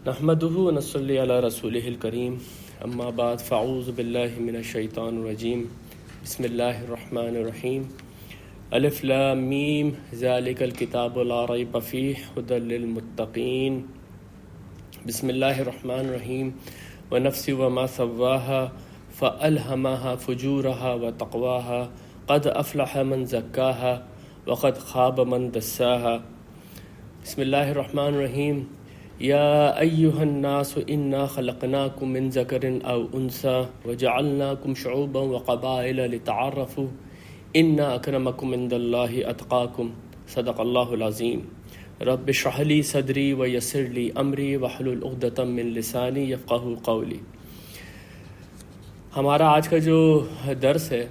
نحمده ونصلي على رسوله الكريم اما بعد فاعوذ بالله من الشیطان الرجیم بسم اللہ الرحمن الرحیم الف لام میم ذالک الکتاب لا ریب فیہ ھدی للمتقین بسم اللہ الرحمن الرحیم ونفس وما سواها فألهمها فجورها وتقواها قد افلح من زکاها وقد خاب من دساها بسم اللہ الرحمن الرحیم یا ایہا الناس انا خلقناکم من ذکر او انثی وجعلناکم شعوبا وقبائل لتعارفوا ان اکرمکم عند اللہ اتقاکم صدق اللہ العظیم رب اشرح لی صدری ویسر لی امری واحلل عقدۃ من لسانی یفقہوا قولی۔ ہمارا آج کا جو درس ہے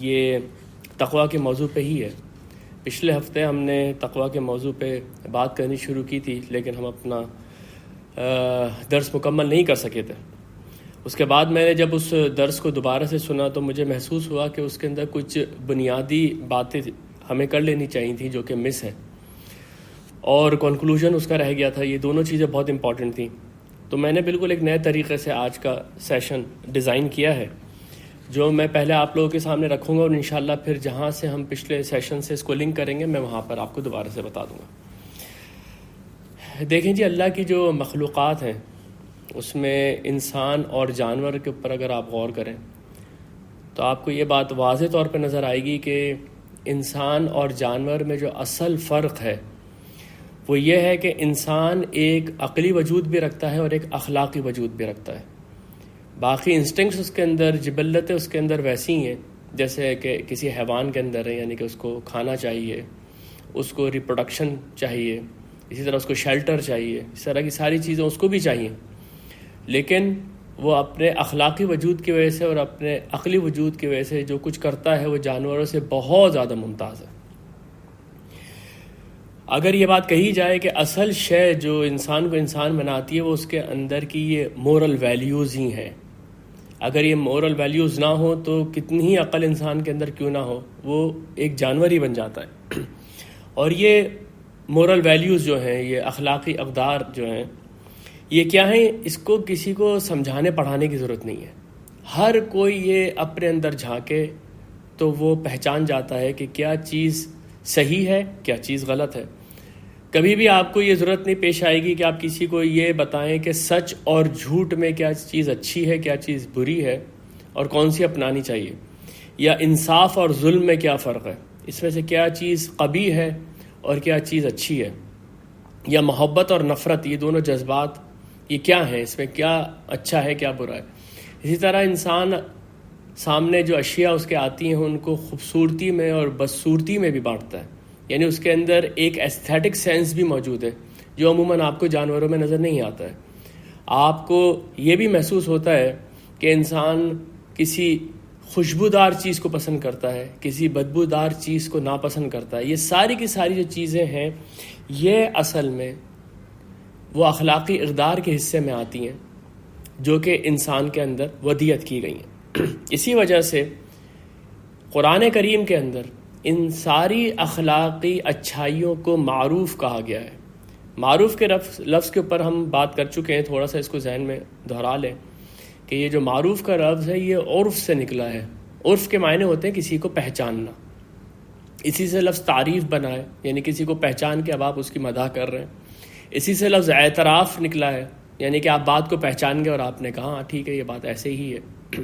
یہ تقویٰ کے موضوع پہ ہی ہے۔ پچھلے ہفتے ہم نے تقویٰ کے موضوع پہ بات کرنی شروع کی تھی لیکن ہم اپنا درس مکمل نہیں کر سکے تھے۔ اس کے بعد میں نے جب اس درس کو دوبارہ سے سنا تو مجھے محسوس ہوا کہ اس کے اندر کچھ بنیادی باتیں ہمیں کر لینی چاہیے تھیں جو کہ مس ہے، اور کنکلوژن اس کا رہ گیا تھا۔ یہ دونوں چیزیں بہت امپورٹنٹ تھیں، تو میں نے بالکل ایک نئے طریقے سے آج کا سیشن ڈیزائن کیا ہے جو میں پہلے آپ لوگوں کے سامنے رکھوں گا، اور انشاءاللہ پھر جہاں سے ہم پچھلے سیشن سے اس کو لنک کریں گے میں وہاں پر آپ کو دوبارہ سے بتا دوں گا۔ دیکھیں جی، اللہ کی جو مخلوقات ہیں اس میں انسان اور جانور کے اوپر اگر آپ غور کریں تو آپ کو یہ بات واضح طور پہ نظر آئے گی کہ انسان اور جانور میں جو اصل فرق ہے وہ یہ ہے کہ انسان ایک عقلی وجود بھی رکھتا ہے اور ایک اخلاقی وجود بھی رکھتا ہے۔ باقی انسٹنکٹس اس کے اندر، جبلتیں اس کے اندر ویسی ہیں جیسے کہ کسی حیوان کے اندر ہے، یعنی کہ اس کو کھانا چاہیے، اس کو ریپروڈکشن چاہیے، اسی طرح اس کو شیلٹر چاہیے، اس طرح کی ساری چیزیں اس کو بھی چاہیے، لیکن وہ اپنے اخلاقی وجود کی وجہ سے اور اپنے عقلی وجود کی وجہ سے جو کچھ کرتا ہے وہ جانوروں سے بہت زیادہ ممتاز ہے۔ اگر یہ بات کہی جائے کہ اصل شے جو انسان کو انسان بناتی ہے وہ اس کے اندر کی یہ مورل ویلیوز ہی ہیں، اگر یہ مورل ویلیوز نہ ہو تو کتنی ہی عقل انسان کے اندر کیوں نہ ہو وہ ایک جانور ہی بن جاتا ہے۔ اور یہ مورل ویلیوز جو ہیں، یہ اخلاقی اقدار جو ہیں، یہ کیا ہیں؟ اس کو کسی کو سمجھانے پڑھانے کی ضرورت نہیں ہے۔ ہر کوئی یہ اپنے اندر جھانکے تو وہ پہچان جاتا ہے کہ کیا چیز صحیح ہے، کیا چیز غلط ہے۔ کبھی بھی آپ کو یہ ضرورت نہیں پیش آئے گی کہ آپ کسی کو یہ بتائیں کہ سچ اور جھوٹ میں کیا چیز اچھی ہے، کیا چیز بری ہے اور کون سی اپنانی چاہیے، یا انصاف اور ظلم میں کیا فرق ہے، اس میں سے کیا چیز قبیح ہے اور کیا چیز اچھی ہے، یا محبت اور نفرت، یہ دونوں جذبات یہ کیا ہیں، اس میں کیا اچھا ہے کیا برا ہے۔ اسی طرح انسان سامنے جو اشیاء اس کے آتی ہیں ان کو خوبصورتی میں اور بدصورتی میں بھی بانٹتا ہے، یعنی اس کے اندر ایک ایستھیٹک سینس بھی موجود ہے جو عموماً آپ کو جانوروں میں نظر نہیں آتا ہے۔ آپ کو یہ بھی محسوس ہوتا ہے کہ انسان کسی خوشبودار چیز کو پسند کرتا ہے، کسی بدبودار چیز کو ناپسند کرتا ہے۔ یہ ساری کی ساری جو چیزیں ہیں یہ اصل میں وہ اخلاقی اقدار کے حصے میں آتی ہیں جو کہ انسان کے اندر ودیت کی گئی ہیں۔ اسی وجہ سے قرآن کریم کے اندر ان ساری اخلاقی اچھائیوں کو معروف کہا گیا ہے۔ معروف کے لفظ کے اوپر ہم بات کر چکے ہیں، تھوڑا سا اس کو ذہن میں دہرا لیں کہ یہ جو معروف کا لفظ ہے یہ عرف سے نکلا ہے۔ عرف کے معنی ہوتے ہیں کسی کو پہچاننا، اسی سے لفظ تعریف بنا ہے، یعنی کسی کو پہچان کے اب آپ اس کی مدح کر رہے ہیں۔ اسی سے لفظ اعتراف نکلا ہے، یعنی کہ آپ بات کو پہچان گئے اور آپ نے کہا ہاں ٹھیک ہے یہ بات ایسے ہی ہے۔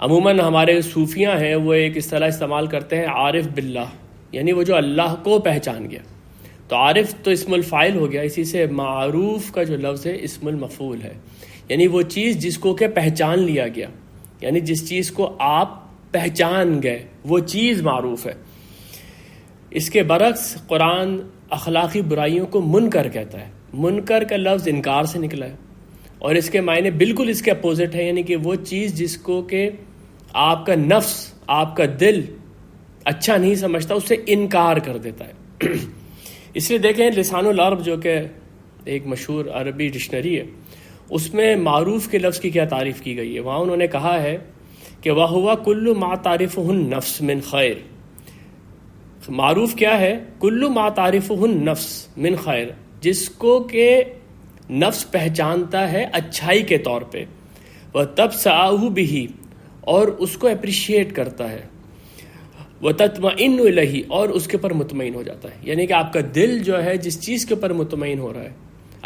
عموماً ہمارے صوفیاں ہیں وہ ایک اصطلاح استعمال کرتے ہیں عارف باللہ، یعنی وہ جو اللہ کو پہچان گیا۔ تو عارف تو اسم الفاعل ہو گیا، اسی سے معروف کا جو لفظ ہے اسم المفعول ہے، یعنی وہ چیز جس کو کہ پہچان لیا گیا، یعنی جس چیز کو آپ پہچان گئے وہ چیز معروف ہے۔ اس کے برعکس قرآن اخلاقی برائیوں کو منکر کہتا ہے۔ منکر کا لفظ انکار سے نکلا ہے اور اس کے معنی بالکل اس کے اپوزٹ ہے، یعنی کہ وہ چیز جس کو کہ آپ کا نفس، آپ کا دل اچھا نہیں سمجھتا اس سے انکار کر دیتا ہے۔ اس لیے دیکھیں لسان العرب جو کہ ایک مشہور عربی ڈکشنری ہے، اس میں معروف کے لفظ کی کیا تعریف کی گئی ہے۔ وہاں انہوں نے کہا ہے کہ وَهُوَ كُلُّ مَا تَعْرِفُهُ النَّفْسُ مِنْ خَيْرٍ۔ معروف کیا ہے؟ کلو ما تعرفہ النفس من خیر، جس کو کہ نفس پہچانتا ہے اچھائی کے طور پہ، وَتَبْسَعَهُ بِهِ، اور اس کو اپریشیٹ کرتا ہے، وَتَطْمَئِنُّ إِلَيْهِ، اور اس کے پر مطمئن ہو جاتا ہے. یعنی کہ آپ کا دل جو ہے جس چیز کے اوپر مطمئن ہو رہا ہے،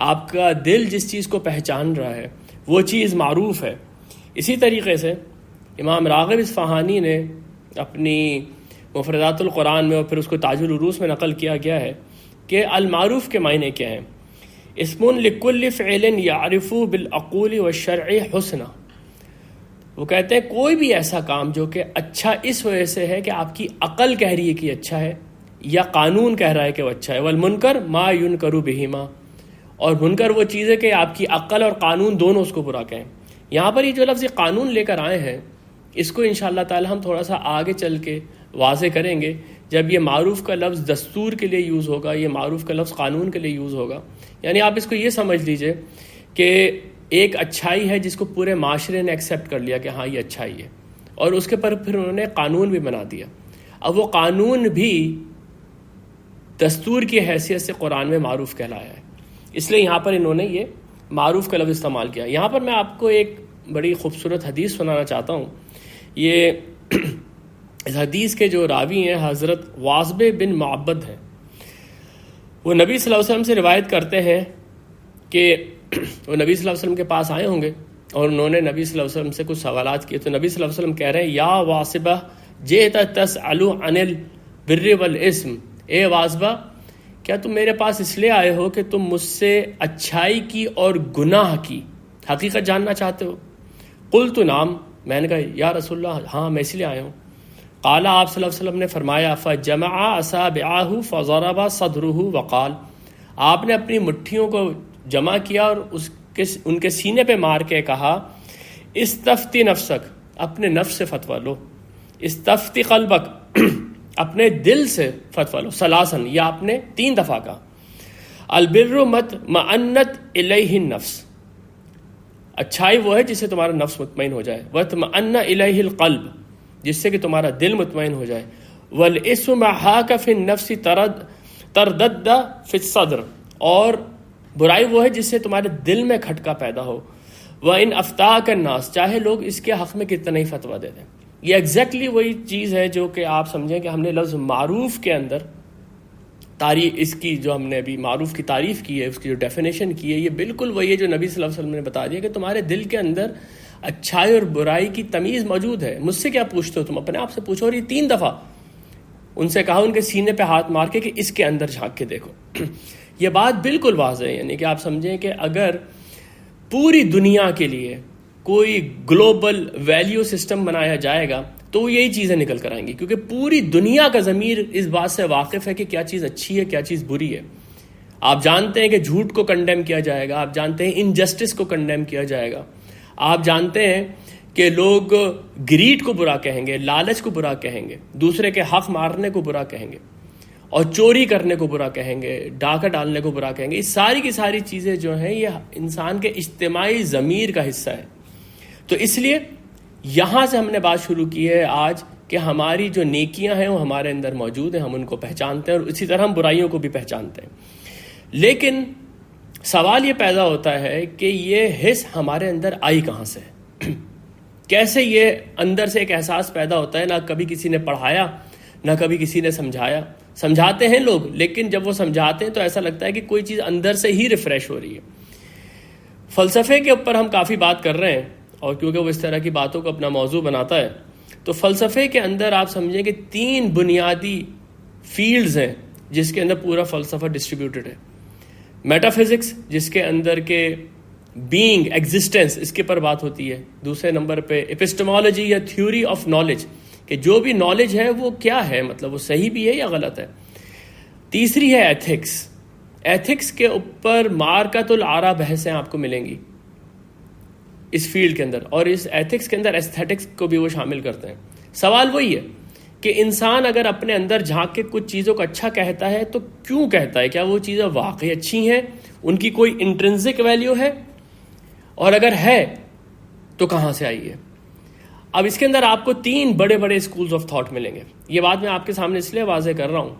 آپ کا دل جس چیز کو پہچان رہا ہے، وہ چیز معروف ہے. اسی طریقے سے امام راغب اصفہانی نے اپنی مفردات القرآن میں اور پھر اس کو تاج العروس میں نقل کیا گیا ہے کہ المعروف کے معنی کیا ہیں. اسم لکل فعل یعرف بالعقول والشرع حسنا. وہ کہتے ہیں کوئی بھی ایسا کام جو کہ اچھا اس وجہ سے ہے کہ آپ کی عقل کہہ رہی ہے کہ اچھا ہے، یا قانون کہہ رہا ہے کہ وہ اچھا ہے. والمنکر ما ینکر بہما، اور منکر وہ چیز ہے کہ آپ کی عقل اور قانون دونوں اس کو برا کہیں. یہاں پر یہ جو لفظ قانون لے کر آئے ہیں، اس کو انشاءاللہ تعالی ہم تھوڑا سا آگے چل کے واضح کریں گے جب یہ معروف کا لفظ دستور کے لیے یوز ہوگا، یہ معروف کا لفظ قانون کے لیے یوز ہوگا. یعنی آپ اس کو یہ سمجھ لیجئے کہ ایک اچھائی ہے جس کو پورے معاشرے نے ایکسیپٹ کر لیا کہ ہاں یہ اچھائی ہے، اور اس کے پر پھر انہوں نے قانون بھی بنا دیا. اب وہ قانون بھی دستور کی حیثیت سے قرآن میں معروف کہلایا ہے، اس لیے یہاں پر انہوں نے یہ معروف کا لفظ استعمال کیا. یہاں پر میں آپ کو ایک بڑی خوبصورت حدیث سنانا چاہتا ہوں. یہ اس حدیث کے جو راوی ہیں حضرت واصبہ بن معبد ہیں. وہ نبی صلی اللہ علیہ وسلم سے روایت کرتے ہیں کہ وہ نبی صلی اللہ علیہ وسلم کے پاس آئے ہوں گے اور انہوں نے نبی صلی اللہ علیہ وسلم سے کچھ سوالات کیے. تو نبی صلی اللہ علیہ وسلم کہہ رہے ہیں، یا واصبہ جئت تسأل عن البر والاسم. اے واصبہ، کیا تم میرے پاس اس لیے آئے ہو کہ تم مجھ سے اچھائی کی اور گناہ کی حقیقت جاننا چاہتے ہو؟ قلت نعم، میں نے کہا یا رسول اللہ ہاں میں اس لیے آیا ہوں. قال، آپ صلی اللہ علیہ وسلم نے فرمایا، فجمع اصابعہ فضرب صدرہ وقال، آپ نے اپنی مٹھیوں کو جمع کیا اور ان کے سینے پہ مار کے کہا، استفتی نفسک، اپنے نفس سے فتویٰ لو، استفتی قلبک، اپنے دل سے فتویٰ لو، سلاسن، یا آپ نے 3 دفعہ کہا. البر مطمئنت الیہ النفس، اچھائی وہ ہے جس سے تمہارا نفس مطمئن ہو جائے. وطمئن الیہ القلب، جس سے کہ تمہارا دل مطمئن ہو جائے. والاسم ما حاک فی النفس تردد فی الصدر، اور برائی وہ ہے جس سے تمہارے دل میں کھٹکا پیدا ہو. وَإِنْ أَفْتَاكَ النَّاسِ، چاہے لوگ اس کے حق میں کتنا ہی فتویٰ دے دیں. یہ ایگزیکٹلی وہی چیز ہے جو کہ آپ سمجھیں کہ ہم نے لفظ معروف کے اندر تعریف، اس کی جو ہم نے ابھی معروف کی تعریف کی ہے، اس کی جو ڈیفینیشن کی ہے، یہ بالکل وہی ہے جو نبی صلی اللہ علیہ وسلم نے بتا دیا کہ تمہارے دل کے اندر اچھائی اور برائی کی تمیز موجود ہے. مجھ سے کیا پوچھتے ہو تم، اپنے آپ سے پوچھو. اور یہ 3 دفعہ ان سے کہا، ان کے سینے پہ ہاتھ مار کے کہ اس کے اندر جھانک کے دیکھو. یہ بات بالکل واضح ہے. یعنی کہ آپ سمجھیں کہ اگر پوری دنیا کے لیے کوئی گلوبل ویلیو سسٹم بنایا جائے گا تو وہ یہی چیزیں نکل کر آئیں گی، کیونکہ پوری دنیا کا ضمیر اس بات سے واقف ہے کہ کیا چیز اچھی ہے، کیا چیز بری ہے. آپ جانتے ہیں کہ جھوٹ کو کنڈیم کیا جائے گا، آپ جانتے ہیں انجسٹس کو کنڈیم کیا جائے گا، آپ جانتے ہیں کہ لوگ گریڈ کو برا کہیں گے، لالچ کو برا کہیں گے، دوسرے کے حق مارنے کو برا کہیں گے، اور چوری کرنے کو برا کہیں گے، ڈاکہ ڈالنے کو برا کہیں گے. یہ ساری کی ساری چیزیں جو ہیں یہ انسان کے اجتماعی ضمیر کا حصہ ہے. تو اس لیے یہاں سے ہم نے بات شروع کی ہے آج کہ ہماری جو نیکیاں ہیں وہ ہمارے اندر موجود ہیں، ہم ان کو پہچانتے ہیں، اور اسی طرح ہم برائیوں کو بھی پہچانتے ہیں. لیکن سوال یہ پیدا ہوتا ہے کہ یہ حس ہمارے اندر آئی کہاں سے؟ کیسے یہ اندر سے ایک احساس پیدا ہوتا ہے؟ نہ کبھی کسی نے پڑھایا، نہ کبھی کسی نے سمجھایا. سمجھاتے ہیں لوگ، لیکن جب وہ سمجھاتے ہیں تو ایسا لگتا ہے کہ کوئی چیز اندر سے ہی ریفریش ہو رہی ہے. فلسفے کے اوپر ہم کافی بات کر رہے ہیں، اور کیونکہ وہ اس طرح کی باتوں کو اپنا موضوع بناتا ہے، تو فلسفے کے اندر آپ سمجھیں کہ 3 بنیادی فیلڈز ہیں جس کے اندر پورا فلسفہ ڈسٹریبیوٹڈ ہے. میٹا فزکس، جس کے اندر کے بینگ، ایگزسٹنس، اس کے پر بات ہوتی ہے. دوسرے نمبر پہ ایپسٹمالوجی یا تھیوری آف نالج، کہ جو بھی نالج ہے وہ کیا ہے، مطلب وہ صحیح بھی ہے یا غلط ہے. تیسری ہے ایتھکس. ایتھکس کے اوپر مارکۃ العرب بحثیں آپ کو ملیں گی اس فیلڈ کے اندر، اور اس ایتھکس کے اندر ایستھیٹکس کو بھی وہ شامل کرتے ہیں. سوال وہی ہے کہ انسان اگر اپنے اندر جھانک کے کچھ چیزوں کو اچھا کہتا ہے تو کیوں کہتا ہے؟ کیا وہ چیزیں واقعی اچھی ہیں؟ ان کی کوئی انٹرنسک ویلیو ہے؟ اور اگر ہے تو کہاں سے آئی ہے؟ اب اس کے اندر آپ کو 3 بڑے بڑے اسکولز آف تھاٹ ملیں گے. یہ بات میں آپ کے سامنے اس لیے واضح کر رہا ہوں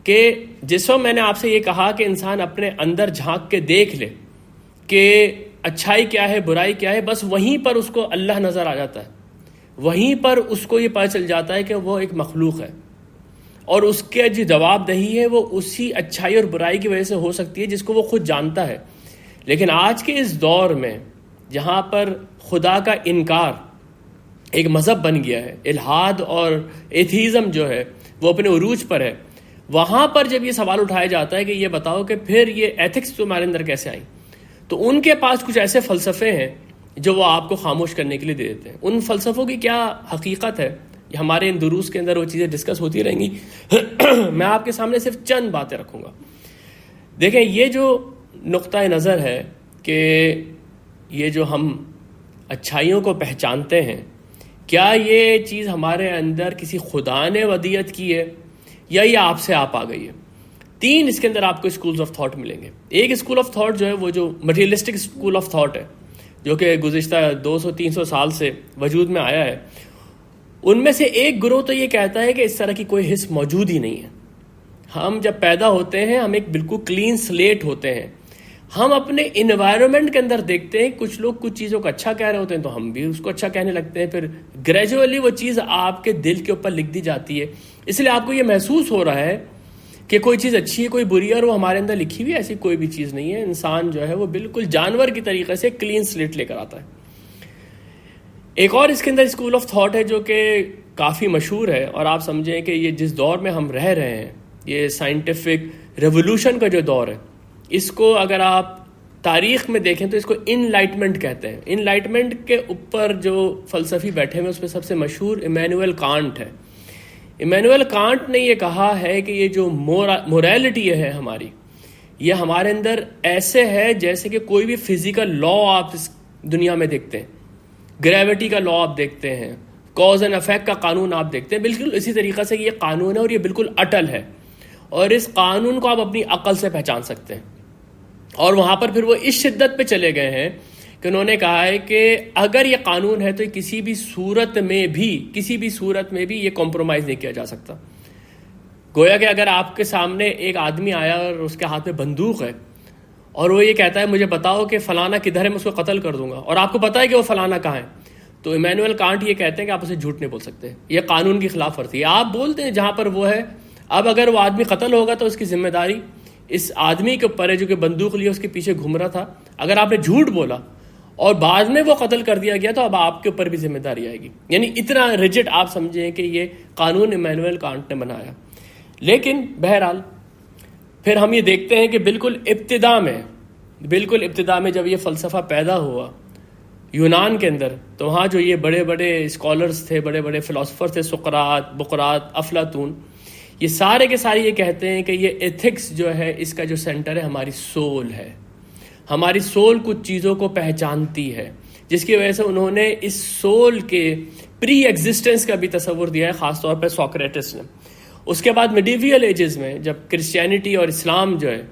کہ جس وقت میں نے آپ سے یہ کہا کہ انسان اپنے اندر جھانک کے دیکھ لے کہ اچھائی کیا ہے برائی کیا ہے، بس وہیں پر اس کو اللہ نظر آ جاتا ہے، وہیں پر اس کو یہ پتہ چل جاتا ہے کہ وہ ایک مخلوق ہے، اور اس کے جو جواب دہی ہے وہ اسی اچھائی اور برائی کی وجہ سے ہو سکتی ہے جس کو وہ خود جانتا ہے۔ لیکن آج کے اس دور میں جہاں پر خدا کا انکار ایک مذہب بن گیا ہے، الحاد اور ایتھیزم جو ہے وہ اپنے عروج پر ہے، وہاں پر جب یہ سوال اٹھایا جاتا ہے کہ یہ بتاؤ کہ پھر یہ ایتھکس تمہارے اندر کیسے آئی، تو ان کے پاس کچھ ایسے فلسفے ہیں جو وہ آپ کو خاموش کرنے کے لیے دے دیتے ہیں۔ ان فلسفوں کی کیا حقیقت ہے، ہمارے ان دروس کے اندر وہ چیزیں ڈسکس ہوتی رہیں گی۔ میں آپ کے سامنے صرف چند باتیں رکھوں گا۔ دیکھیں، یہ جو نقطہ نظر ہے کہ یہ جو ہم اچھائیوں کو پہچانتے ہیں، کیا یہ چیز ہمارے اندر کسی خدا نے ودیت کی ہے یا یہ آپ سے آپ آ گئی ہے؟ تین اس کے اندر آپ کو اسکولز آف تھاٹ ملیں گے۔ ایک اسکول آف تھاٹ جو ہے وہ جو مٹیریلسٹک اسکول آف تھاٹ ہے، جو کہ گزشتہ 200-300 سال سے وجود میں آیا ہے، ان میں سے ایک گروہ تو یہ کہتا ہے کہ اس طرح کی کوئی حص موجود ہی نہیں ہے۔ ہم جب پیدا ہوتے ہیں ہم ایک بالکل کلین سلیٹ ہوتے ہیں، ہم اپنے انوائرمنٹ کے اندر دیکھتے ہیں کچھ لوگ کچھ چیزوں کو اچھا کہہ رہے ہوتے ہیں تو ہم بھی اس کو اچھا کہنے لگتے ہیں، پھر گریجولی وہ چیز آپ کے دل کے اوپر لکھ دی جاتی ہے، اس لیے آپ کو یہ محسوس ہو رہا ہے کہ کوئی چیز اچھی ہے کوئی بری ہے، اور وہ ہمارے اندر لکھی ہوئی ایسی کوئی بھی چیز نہیں ہے۔ انسان جو ہے وہ بالکل جانور کی طریقے سے کلین سلیٹ لے کر آتا ہے۔ ایک اور اس کے اندر اسکول آف تھاٹ ہے جو کہ کافی مشہور ہے، اور آپ سمجھیں کہ یہ جس دور میں ہم رہ رہے ہیں، یہ سائنٹیفک ریولوشن کا جو دور ہے، اس کو اگر آپ تاریخ میں دیکھیں تو اس کو انلائٹمنٹ کہتے ہیں۔ انلائٹمنٹ کے اوپر جو فلسفی بیٹھے ہوئے اس میں سب سے مشہور ایمینوئل کانٹ ہے۔ ایمینوئل کانٹ نے یہ کہا ہے کہ یہ جو موریلٹی ہے ہماری، یہ ہمارے اندر ایسے ہے جیسے کہ کوئی بھی فزیکل لا آپ اس دنیا میں دیکھتے ہیں، گریوٹی کا لا آپ دیکھتے ہیں، کاز اینڈ افیکٹ کا قانون آپ دیکھتے ہیں، بالکل اسی طریقے سے یہ قانون ہے، اور یہ بالکل اٹل ہے، اور اس قانون کو آپ اپنی عقل سے پہچان سکتے ہیں۔ اور وہاں پر پھر وہ اس شدت پہ چلے گئے ہیں کہ انہوں نے کہا ہے کہ اگر یہ قانون ہے تو کسی بھی صورت میں بھی یہ کمپرومائز نہیں کیا جا سکتا۔ گویا کہ اگر آپ کے سامنے ایک آدمی آیا اور اس کے ہاتھ میں بندوق ہے اور وہ یہ کہتا ہے مجھے بتاؤ کہ فلانا کدھر ہے، میں اس کو قتل کر دوں گا، اور آپ کو پتا ہے کہ وہ فلانا کہاں ہے، تو ایمینوئل کانٹ یہ کہتے ہیں کہ آپ اسے جھوٹ نہیں بول سکتے، یہ قانون کی خلاف ورزی ہے۔ آپ بولتے ہیں جہاں پر وہ ہے، اب اگر وہ آدمی قتل ہوگا تو اس کی ذمہ داری اس آدمی کے اوپر ہے جو کہ بندوق لیے اس کے پیچھے گھوم رہا تھا۔ اگر آپ نے جھوٹ بولا اور بعد میں وہ قتل کر دیا گیا تو اب آپ کے اوپر بھی ذمہ داری آئے گی۔ یعنی اتنا ریجڈ آپ سمجھیں کہ یہ قانون ایمینوئل کانٹ نے بنایا۔ لیکن بہرحال پھر ہم یہ دیکھتے ہیں کہ بالکل ابتدا میں جب یہ فلسفہ پیدا ہوا یونان کے اندر، تو وہاں جو یہ بڑے بڑے اسکالرز تھے، بڑے بڑے فلاسفر تھے، سقراط، بقراط، افلاطون، یہ سارے کے سارے یہ کہتے ہیں کہ یہ ایتھکس جو ہے اس کا جو سینٹر ہے ہماری سول ہے۔ ہماری سول کچھ چیزوں کو پہچانتی ہے، جس کی وجہ سے انہوں نے اس سول کے پری ایگزسٹنس کا بھی تصور دیا ہے، خاص طور پہ سوکریٹس نے۔ اس کے بعد میڈیویل ایجز میں جب کرسچینٹی اور اسلام جو ہے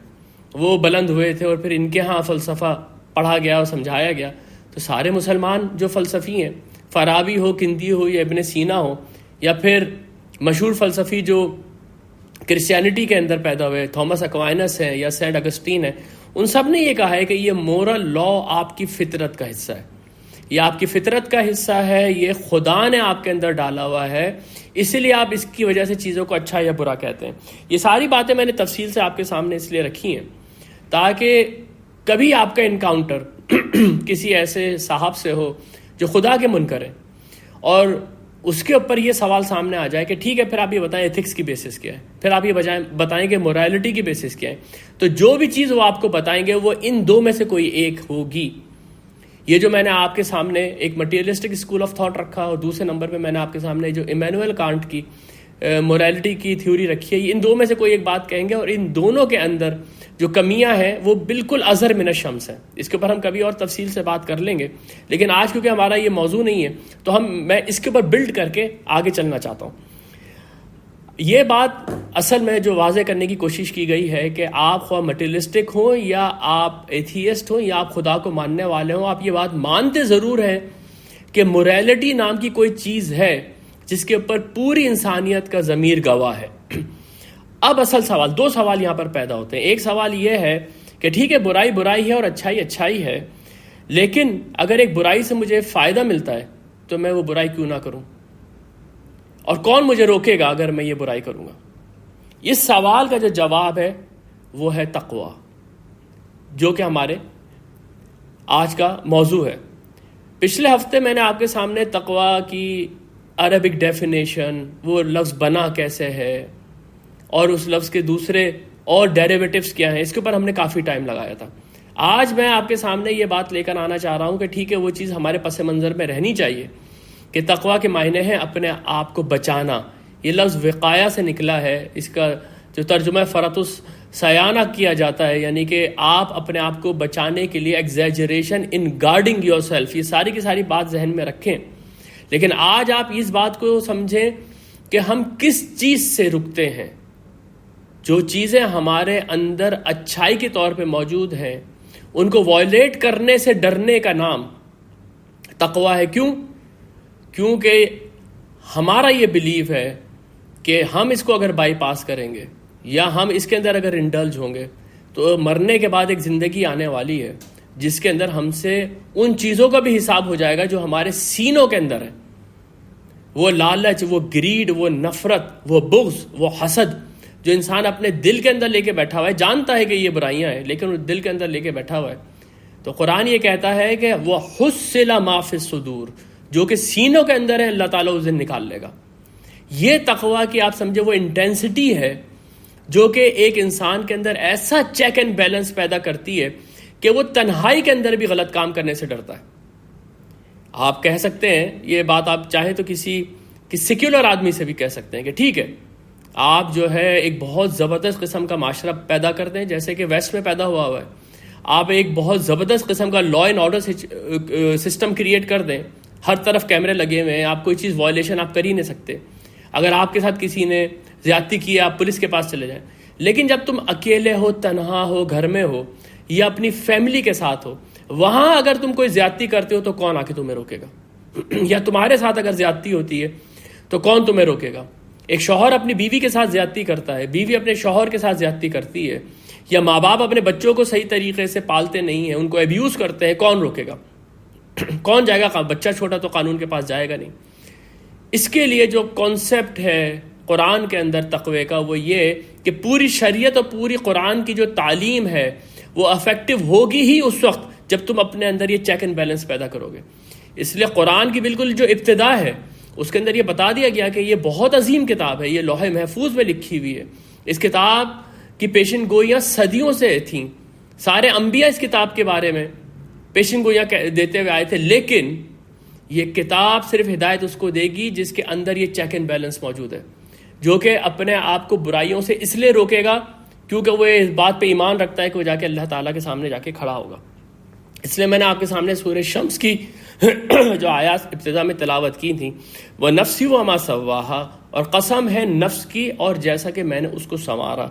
وہ بلند ہوئے تھے اور پھر ان کے ہاں فلسفہ پڑھا گیا اور سمجھایا گیا، تو سارے مسلمان جو فلسفی ہیں، فارابی ہو، کندی ہو، یا ابن سینا ہو، یا پھر مشہور فلسفی جو کرسچینٹی کے اندر پیدا ہوئے، تھامس ایکوائنس ہے یا سینٹ اگسٹین ہے، ان سب نے یہ کہا ہے کہ یہ مورل لا آپ کی فطرت کا حصہ ہے، یہ آپ کی فطرت کا حصہ ہے، یہ خدا نے آپ کے اندر ڈالا ہوا ہے، اسی لیے آپ اس کی وجہ سے چیزوں کو اچھا یا برا کہتے ہیں۔ یہ ساری باتیں میں نے تفصیل سے آپ کے سامنے اس لیے رکھی ہیں تاکہ کبھی آپ کا انکاؤنٹر کسی ایسے صاحب سے ہو جو خدا کے منکر ہے، اور اس کے اوپر یہ سوال سامنے آ جائے کہ ٹھیک ہے پھر آپ یہ بتائیں ایتھکس کی بیسس کیا ہے، پھر آپ یہ بتائیں کہ مورالٹی کی بیسس کیا ہے، تو جو بھی چیز وہ آپ کو بتائیں گے وہ ان دو میں سے کوئی ایک ہوگی۔ یہ جو میں نے آپ کے سامنے ایک مٹیریلسٹک اسکول آف تھاٹ رکھا، اور دوسرے نمبر پہ میں نے آپ کے سامنے جو ایمینوئل کانٹ کی مورالٹی کی تھیوری رکھی ہے، یہ ان دو میں سے کوئی ایک بات کہیں گے، اور ان دونوں کے اندر جو کمیاں ہیں وہ بالکل ازہر من الشمس ہیں۔ اس کے اوپر ہم کبھی اور تفصیل سے بات کر لیں گے، لیکن آج کیونکہ ہمارا یہ موضوع نہیں ہے تو میں اس کے اوپر بلڈ کر کے آگے چلنا چاہتا ہوں۔ یہ بات اصل میں جو واضح کرنے کی کوشش کی گئی ہے کہ آپ خواہ مٹیریلسٹک ہوں یا آپ ایتھیسٹ ہوں یا آپ خدا کو ماننے والے ہوں، آپ یہ بات مانتے ضرور ہیں کہ موریلٹی نام کی کوئی چیز ہے جس کے اوپر پوری انسانیت کا ضمیر گواہ ہے۔ اب اصل سوال، دو سوال یہاں پر پیدا ہوتے ہیں۔ ایک سوال یہ ہے کہ ٹھیک ہے برائی برائی ہے اور اچھائی اچھائی ہے، لیکن اگر ایک برائی سے مجھے فائدہ ملتا ہے تو میں وہ برائی کیوں نہ کروں، اور کون مجھے روکے گا اگر میں یہ برائی کروں گا؟ اس سوال کا جو جواب ہے وہ ہے تقوی، جو کہ ہمارے آج کا موضوع ہے۔ پچھلے ہفتے میں نے آپ کے سامنے تقوی کی عربک ڈیفینیشن، وہ لفظ بنا کیسے ہے، اور اس لفظ کے دوسرے اور ڈیریویٹیوز کیا ہیں، اس کے اوپر ہم نے کافی ٹائم لگایا تھا۔ آج میں آپ کے سامنے یہ بات لے کر آنا چاہ رہا ہوں کہ ٹھیک ہے وہ چیز ہمارے پس منظر میں رہنی چاہیے کہ تقوی کے معنی ہیں اپنے آپ کو بچانا۔ یہ لفظ وقایا سے نکلا ہے، اس کا جو ترجمہ فرط سیانہ کیا جاتا ہے، یعنی کہ آپ اپنے آپ کو بچانے کے لیے exaggeration in guarding yourself, یہ ساری کی ساری بات ذہن میں رکھیں۔ لیکن آج آپ اس بات کو سمجھیں کہ ہم کس چیز سے رکتے ہیں۔ جو چیزیں ہمارے اندر اچھائی کے طور پہ موجود ہیں ان کو وائلیٹ کرنے سے ڈرنے کا نام تقوی ہے۔ کیونکہ ہمارا یہ بلیف ہے کہ ہم اس کو اگر بائی پاس کریں گے یا ہم اس کے اندر اگر انڈلج ہوں گے تو مرنے کے بعد ایک زندگی آنے والی ہے جس کے اندر ہم سے ان چیزوں کا بھی حساب ہو جائے گا جو ہمارے سینوں کے اندر ہے، وہ لالچ، وہ گریڈ، وہ نفرت، وہ بغض، وہ حسد جو انسان اپنے دل کے اندر لے کے بیٹھا ہوا ہے، جانتا ہے کہ یہ برائیاں ہیں لیکن وہ دل کے اندر لے کے بیٹھا ہوا ہے۔ تو قرآن یہ کہتا ہے کہ وہ حصل ما فی الصدور، جو کہ سینوں کے اندر ہے اللہ تعالیٰ اس دن نکال لے گا۔ یہ تقوی کی آپ سمجھے وہ انٹینسٹی ہے جو کہ ایک انسان کے اندر ایسا چیک اینڈ بیلنس پیدا کرتی ہے کہ وہ تنہائی کے اندر بھی غلط کام کرنے سے ڈرتا ہے۔ آپ کہہ سکتے ہیں یہ بات، آپ چاہیں تو کسی سیکولر آدمی سے بھی کہہ سکتے ہیں کہ ٹھیک ہے آپ جو ہے ایک بہت زبردست قسم کا معاشرہ پیدا کر دیں جیسے کہ ویسٹ میں پیدا ہوا ہے، آپ ایک بہت زبردست قسم کا law and order system create کر دیں، ہر طرف کیمرے لگے ہوئے ہیں، آپ کوئی چیز وائلیشن آپ کر ہی نہیں سکتے۔ اگر آپ کے ساتھ کسی نے زیادتی کی آپ پولیس کے پاس چلے جائیں، لیکن جب تم اکیلے ہو، تنہا ہو، گھر میں ہو یا اپنی فیملی کے ساتھ ہو، وہاں اگر تم کوئی زیادتی کرتے ہو تو کون آ کے تمہیں روکے گا؟ یا تمہارے ساتھ اگر زیادتی ہوتی ہے تو کون تمہیں روکے گا؟ ایک شوہر اپنی بیوی کے ساتھ زیادتی کرتا ہے، بیوی اپنے شوہر کے ساتھ زیادتی کرتی ہے، یا ماں باپ اپنے بچوں کو صحیح طریقے سے پالتے نہیں ہیں، ان کو ابیوز کرتے ہیں، کون روکے گا؟ کون جائے گا؟ بچہ چھوٹا تو قانون کے پاس جائے گا نہیں۔ اس کے لیے جو کانسیپٹ ہے قرآن کے اندر تقوی کا وہ یہ کہ پوری شریعت اور پوری قرآن کی جو تعلیم ہے وہ افیکٹو ہوگی ہی اس وقت جب تم اپنے اندر یہ چیک اینڈ بیلنس پیدا کرو گے۔ اس لیے قرآن کی بالکل جو ابتدا ہے اس کے اندر یہ بتا دیا گیا کہ یہ بہت عظیم کتاب ہے، یہ لوح محفوظ میں لکھی ہوئی ہے۔ اس کتاب کی پیشن گوئیاں صدیوں سے تھیں، سارے انبیاء اس کتاب کے بارے میں پیشن گوئیاں دیتے ہوئے آئے تھے، لیکن یہ کتاب صرف ہدایت اس کو دے گی جس کے اندر یہ چیک اینڈ بیلنس موجود ہے، جو کہ اپنے آپ کو برائیوں سے اس لیے روکے گا کیونکہ وہ اس بات پہ ایمان رکھتا ہے کہ وہ جا کے اللہ تعالیٰ کے سامنے جا کے کھڑا ہوگا۔ اس لیے میں نے آپ کے سامنے سورہ شمس کی جو آیات ابتدا میں تلاوت کی تھیں، وہ نفسی وما سواہا، اور قسم ہے نفس کی اور جیسا کہ میں نے اس کو سنوارا،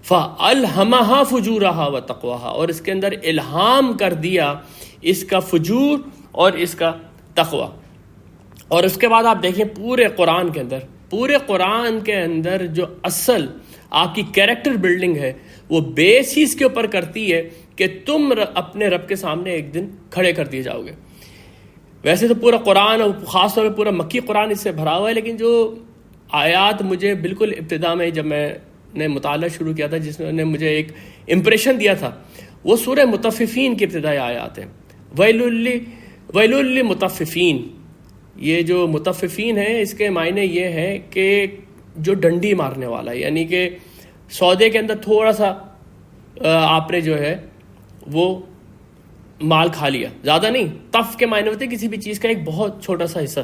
فَأَلْهَمَهَا فُجُورَهَا وَتَقْوَاهَا، اور اس کے اندر الہام کر دیا اس کا فجور اور اس کا تقوی۔ اور اس کے بعد آپ دیکھیں پورے قرآن کے اندر جو اصل آپ کی کیریکٹر بلڈنگ ہے وہ بیس ہی اس کے اوپر کرتی ہے کہ تم اپنے رب کے سامنے ایک دن کھڑے کر دیے جاؤ گے۔ ویسے تو پورا قرآن اور خاص طور پہ پورا مکی قرآن اس سے بھرا ہوا ہے، لیکن جو آیات مجھے بالکل ابتدا میں جب میں نے مطالعہ شروع کیا تھا جس نے مجھے ایک امپریشن دیا تھا وہ سورہ مطففین کی ابتدائی آیات ہیں۔ ویل للمطففین، یہ جو مطففین ہیں اس کے معنی یہ ہے کہ جو ڈنڈی مارنے والا ہے، یعنی کہ سودے کے اندر تھوڑا سا آپ نے جو ہے وہ مال کھا لیا، زیادہ نہیں۔ طف کے معنی ہوتے ہیں کسی بھی چیز کا ایک بہت چھوٹا سا حصہ۔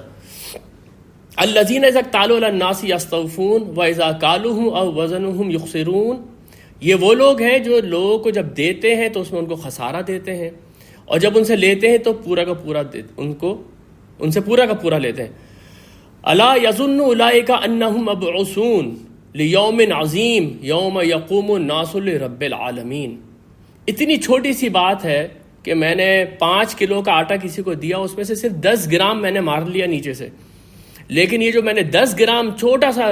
الذین اذا اکتالوا علی الناس یستوفون واذا کالوہم او وزنوہم یخسرون، یہ وہ لوگ ہیں جو لوگوں کو جب دیتے ہیں تو اس میں ان کو خسارہ دیتے ہیں، اور جب ان سے لیتے ہیں تو پورا کا پورا ان سے پورا کا پورا لیتے ہیں۔ الا یظن اولئک انہم مبعوثون لیوم عظیم یوم یقوم الناس لرب العالمین۔ اتنی چھوٹی سی بات ہے کہ میں نے 5 کلو کا آٹا کسی کو دیا، اس میں سے صرف 10 گرام میں نے مار لیا نیچے سے، لیکن یہ جو میں نے 10 گرام چھوٹا سا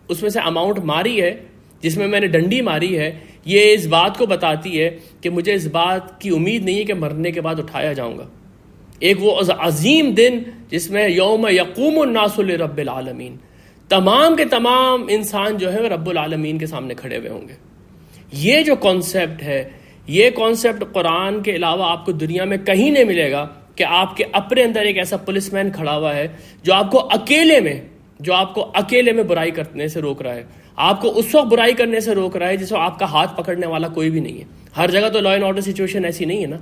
اس میں سے اماؤنٹ ماری ہے جس میں نے ڈنڈی ماری ہے، یہ اس بات کو بتاتی ہے کہ مجھے اس بات کی امید نہیں ہے کہ مرنے کے بعد اٹھایا جاؤں گا. ایک وہ عظیم دن جس میں یوم یقوم الناس لرب العالمین، تمام کے تمام انسان جو ہے رب العالمین کے سامنے کھڑے ہوئے ہوں گے. یہ جو کانسیپٹ ہے، یہ کانسیپٹ قرآن کے علاوہ آپ کو دنیا میں کہیں نہیں ملے گا کہ آپ کے اپنے اندر ایک ایسا پولیس مین کھڑا ہوا ہے جو آپ کو اکیلے میں برائی کرنے سے روک رہا ہے. آپ کو اس وقت برائی کرنے سے روک رہا ہے جس وقت آپ کا ہاتھ پکڑنے والا کوئی بھی نہیں ہے. ہر جگہ تو لا اینڈ آرڈر سچویشن ایسی نہیں ہے نا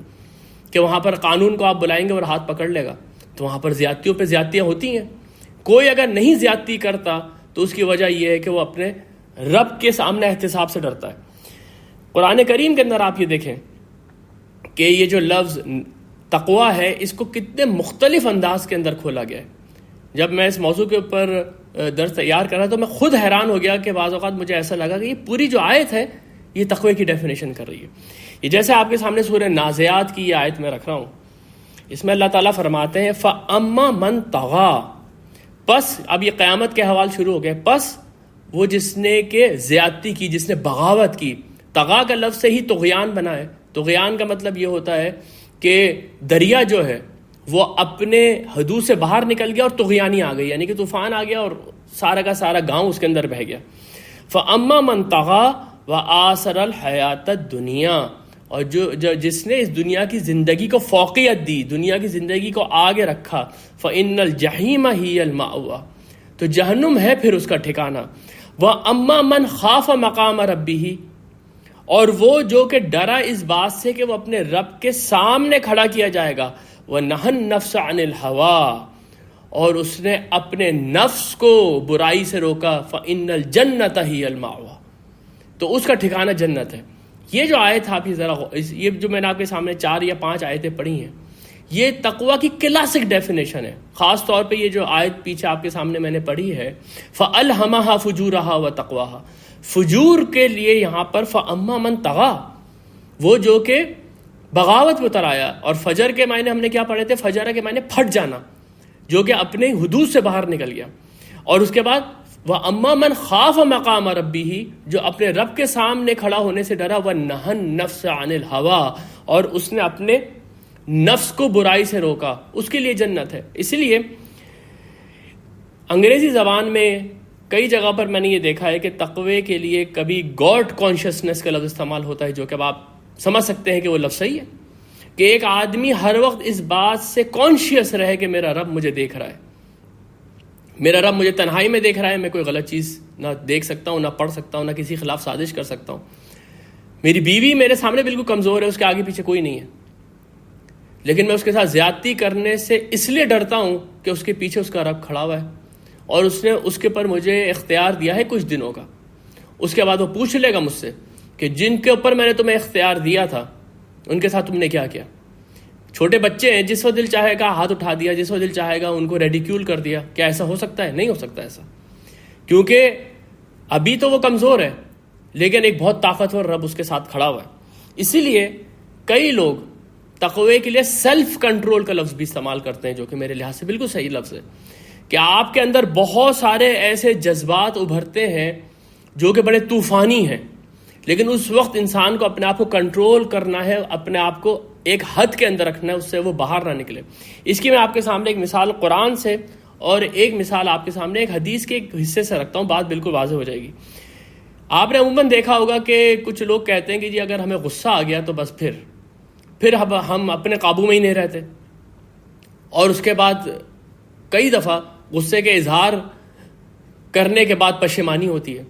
کہ وہاں پر قانون کو آپ بلائیں گے اور ہاتھ پکڑ لے گا. تو وہاں پر زیادتیوں پہ زیادتیاں ہوتی ہیں. کوئی اگر نہیں زیادتی کرتا تو اس کی وجہ یہ ہے کہ وہ اپنے رب کے سامنے احتساب سے ڈرتا ہے. قرآن کریم کے اندر آپ یہ دیکھیں کہ یہ جو لفظ تقوی ہے اس کو کتنے مختلف انداز کے اندر کھولا گیا ہے. جب میں اس موضوع کے اوپر درس تیار کر رہا تو میں خود حیران ہو گیا کہ بعض اوقات مجھے ایسا لگا کہ یہ پوری جو آیت ہے یہ تقوی کی ڈیفینیشن کر رہی ہے. یہ جیسے آپ کے سامنے سورہ نازعات کی یہ آیت میں رکھ رہا ہوں، اس میں اللہ تعالیٰ فرماتے ہیں فَأَمَّا مَن طَغَىٰ، پس اب یہ قیامت کے حوال شروع ہو گئے، پس وہ جس نے کہ زیادتی کی، جس نے بغاوت کی. طغا کا لفظ سے ہی طغیان بنا ہے. طغیان کا مطلب یہ ہوتا ہے کہ دریا جو ہے وہ اپنے حدود سے باہر نکل گیا اور طغیانی آ گئی، یعنی کہ طوفان آ گیا اور سارا کا سارا گاؤں اس کے اندر بہہ گیا. فَأَمَّا مَن طَغَىٰ وَآثَرَ الْحَيَاةَ الدُّنْيَا، اور جس نے اس دنیا کی زندگی کو فوقیت دی، دنیا کی زندگی کو آگے رکھا، فَإِنَّ الْجَحِيمَ هِيَ الْمَأْوَىٰ، تو جہنم ہے پھر اس کا ٹھکانہ. وَأَمَّا مَنْ خَافَ مَقَامَ رَبِّهِ، اور وہ جو کہ ڈرا اس بات سے کہ وہ اپنے رب کے سامنے کھڑا کیا جائے گا. وَنَهَى النَّفْسَ عَنِ الْهَوَىٰ، اور اس نے اپنے نفس کو برائی سے روکا. فَإِنَّ الْجَنَّةَ هِيَ الْمَأْوَىٰ، تو اس کا ٹھکانہ جنت ہے. یہ جو آیت آپ یہ ذرا یہ جو میں نے آپ کے سامنے 4 یا 5 آیتیں پڑھی ہیں، یہ تقوی کی کلاسک ڈیفینیشن ہے. خاص طور پہ یہ جو آیت پیچھے آپ کے سامنے میں نے پڑھی ہے فَأَلْهَمَهَا فُجُورَهَا وَتَقْوَاهَا، فجور کے لیے یہاں پر فَأَمَّا مَن طَغَىٰ، وہ جو کہ بغاوت میں اتر آیا. اور فجر کے معنی ہم نے کیا پڑھے تھے؟ فجر کے معنی پھٹ جانا، جو کہ اپنے حدود سے باہر نکل گیا. اور اس کے بعد وَأَمَّا مَنْ خَافَ مَقَامَ رَبِّهِ، جو اپنے رب کے سامنے کھڑا ہونے سے ڈرا. وَنَهَى النَّفْسَ عَنِ الْهَوَىٰ، اور اس نے اپنے نفس کو برائی سے روکا، اس کے لیے جنت ہے. اسی لیے انگریزی زبان میں کئی جگہ پر میں نے یہ دیکھا ہے کہ تقوی کے لیے کبھی گاڈ کانشیسنس کا لفظ استعمال ہوتا ہے، جو کہ اب آپ سمجھ سکتے ہیں کہ وہ لفظ صحیح ہے کہ ایک آدمی ہر وقت اس بات سے کانشیس رہے کہ میرا رب مجھے دیکھ رہا ہے، میرا رب مجھے تنہائی میں دیکھ رہا ہے. میں کوئی غلط چیز نہ دیکھ سکتا ہوں، نہ پڑھ سکتا ہوں، نہ کسی خلاف سازش کر سکتا ہوں. میری بیوی میرے سامنے بالکل کمزور ہے، اس کے آگے پیچھے کوئی نہیں ہے، لیکن میں اس کے ساتھ زیادتی کرنے سے اس لیے ڈرتا ہوں کہ اس کے پیچھے اس کا رب کھڑا ہوا ہے اور اس نے اس کے پر مجھے اختیار دیا ہے کچھ دنوں کا. اس کے بعد وہ پوچھ لے گا مجھ سے کہ جن کے اوپر میں نے تمہیں اختیار دیا تھا ان کے ساتھ تم نے کیا کیا. چھوٹے بچے ہیں، جس وقت دل چاہے گا ہاتھ اٹھا دیا، جس وقت دل چاہے گا ان کو ریڈیکیول کر دیا. کیا ایسا ہو سکتا ہے؟ نہیں ہو سکتا ایسا، کیونکہ ابھی تو وہ کمزور ہے لیکن ایک بہت طاقتور رب اس کے ساتھ کھڑا ہوا ہے. اسی لیے کئی لوگ تقوی کے لیے سیلف کنٹرول کا لفظ بھی استعمال کرتے ہیں، جو کہ میرے لحاظ سے بالکل صحیح لفظ ہے کہ آپ کے اندر بہت سارے ایسے جذبات ابھرتے ہیں جو کہ بڑے طوفانی ہیں، لیکن اس وقت انسان کو اپنے آپ کو کنٹرول کرنا ہے، اپنے آپ کو ایک حد کے اندر رکھنا ہے، اس سے وہ باہر نہ نکلے. اس کی میں آپ کے سامنے ایک مثال قرآن سے اور ایک مثال آپ کے سامنے ایک حدیث کے ایک حصے سے رکھتا ہوں، بات بالکل واضح ہو جائے گی. آپ نے عموماً دیکھا ہوگا کہ کچھ لوگ کہتے ہیں کہ جی اگر ہمیں غصہ آ گیا تو بس پھر ہم اپنے قابو میں ہی نہیں رہتے، اور اس کے بعد کئی دفعہ غصے کے اظہار کرنے کے بعد پشیمانی ہوتی ہے.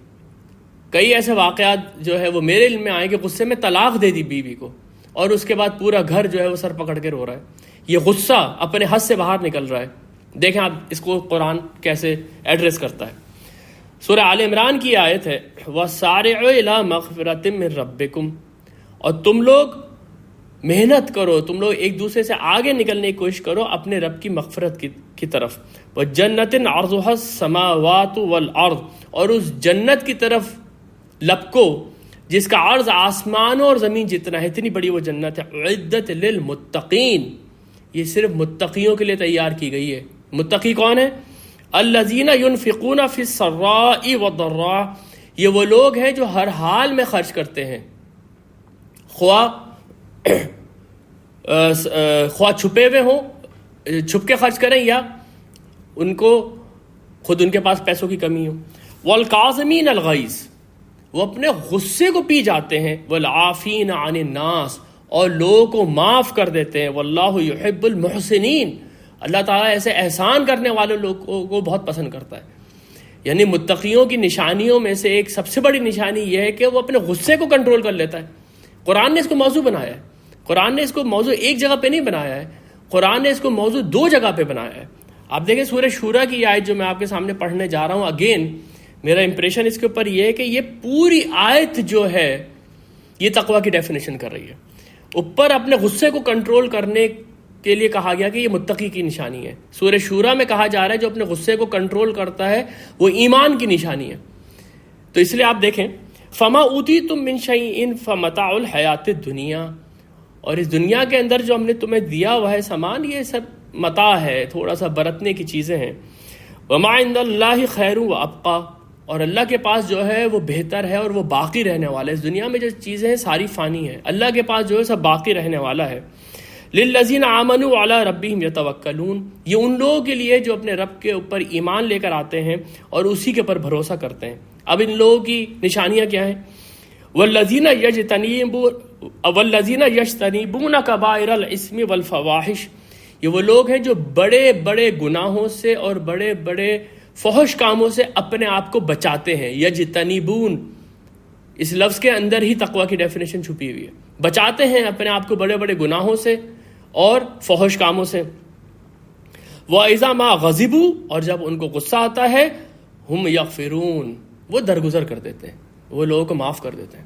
کئی ایسے واقعات جو ہے وہ میرے علم میں آئے کہ غصے میں طلاق دے دی بیوی کو، اور اس کے بعد پورا گھر جو ہے وہ سر پکڑ کے رو رہا ہے. یہ غصہ اپنے حد سے باہر نکل رہا ہے. دیکھیں آپ اس کو قرآن کیسے ایڈریس کرتا ہے. سورہ آل عمران کی آیت ہے وَسَارِعُوا إِلَىٰ مَغْفِرَةٍ مِّن رَبِّكُمْ، اور تم لوگ محنت کرو، تم لوگ ایک دوسرے سے آگے نکلنے کی کوشش کرو اپنے رب کی مغفرت کی طرف. وَجَنَّةٍ عَرْضُهَا السَّمَاوَاتُ وَالْأَرْضُ، اور اس جنت کی طرف لپکو جس کا عرض آسمانوں اور زمین جتنا ہے، اتنی بڑی وہ جنت ہے. اعدت للمتقین، یہ صرف متقیوں کے لیے تیار کی گئی ہے. متقی کون ہے؟ الذین ينفقون فی السراء والضراء، یہ وہ لوگ ہیں جو ہر حال میں خرچ کرتے ہیں، خواہ چھپے ہوئے ہوں، چھپ کے خرچ کریں، یا ان کو خود ان کے پاس پیسوں کی کمی ہو۔ والکاظمین الغیظ، وہ اپنے غصے کو پی جاتے ہیں، والعافین عن الناس، اور لوگوں کو معاف کر دیتے ہیں، واللہ یحب المحسنین، اللہ تعالیٰ ایسے احسان کرنے والے لوگوں کو بہت پسند کرتا ہے۔ یعنی متقیوں کی نشانیوں میں سے ایک سب سے بڑی نشانی یہ ہے کہ وہ اپنے غصے کو کنٹرول کر لیتا ہے۔ قرآن نے اس کو موضوع بنایا ہے، قرآن نے اس کو موضوع ایک جگہ پہ نہیں بنایا ہے، قرآن نے اس کو موضوع دو جگہ پہ بنایا ہے۔ آپ دیکھیں سورہ شورا کی آیت جو میں آپ کے سامنے پڑھنے جا رہا ہوں، اگین میرا امپریشن اس کے اوپر یہ ہے کہ یہ پوری آیت جو ہے یہ تقویٰ کی ڈیفینیشن کر رہی ہے۔ اوپر اپنے غصے کو کنٹرول کرنے کے لیے کہا گیا کہ یہ متقی کی نشانی ہے، سورہ شورا میں کہا جا رہا ہے جو اپنے غصے کو کنٹرول کرتا ہے وہ ایمان کی نشانی ہے۔ تو اس لیے آپ دیکھیں فما اوتیتم من شیء فمتاع الحیات الدنیا، اور اس دنیا کے اندر جو ہم نے تمہیں دیا ہوا ہے سامان، یہ سب متاع ہے، تھوڑا سا برتنے کی چیزیں ہیں۔ وما عند اللہ خیر وابقی، اور اللہ کے پاس جو ہے وہ بہتر ہے اور وہ باقی رہنے والا ہے۔ اس دنیا میں جو چیزیں ہیں ساری فانی ہے، اللہ کے پاس جو ہے سب باقی رہنے والا ہے۔ للذین آمنوا علی ربہم یتوکلون، یہ ان لوگوں کے لیے جو اپنے رب کے اوپر ایمان لے کر آتے ہیں اور اسی کے اوپر بھروسہ کرتے ہیں۔ اب ان لوگوں کی نشانیاں کیا ہیں؟ والذین یجتنبون کبائر الاثم والفواحش، یہ وہ لوگ ہیں جو بڑے بڑے گناہوں سے اور بڑے بڑے فحش کاموں سے اپنے آپ کو بچاتے ہیں۔ یجتنبون، اس لفظ کے اندر ہی تقویٰ کی ڈیفینیشن چھپی ہوئی ہے، بچاتے ہیں اپنے آپ کو بڑے بڑے گناہوں سے اور فحش کاموں سے۔ وَإِذَا مَا غَضِبُوا، اور جب ان کو غصہ آتا ہے، ہم یغفرون، وہ درگزر کر دیتے ہیں، وہ لوگوں کو معاف کر دیتے ہیں۔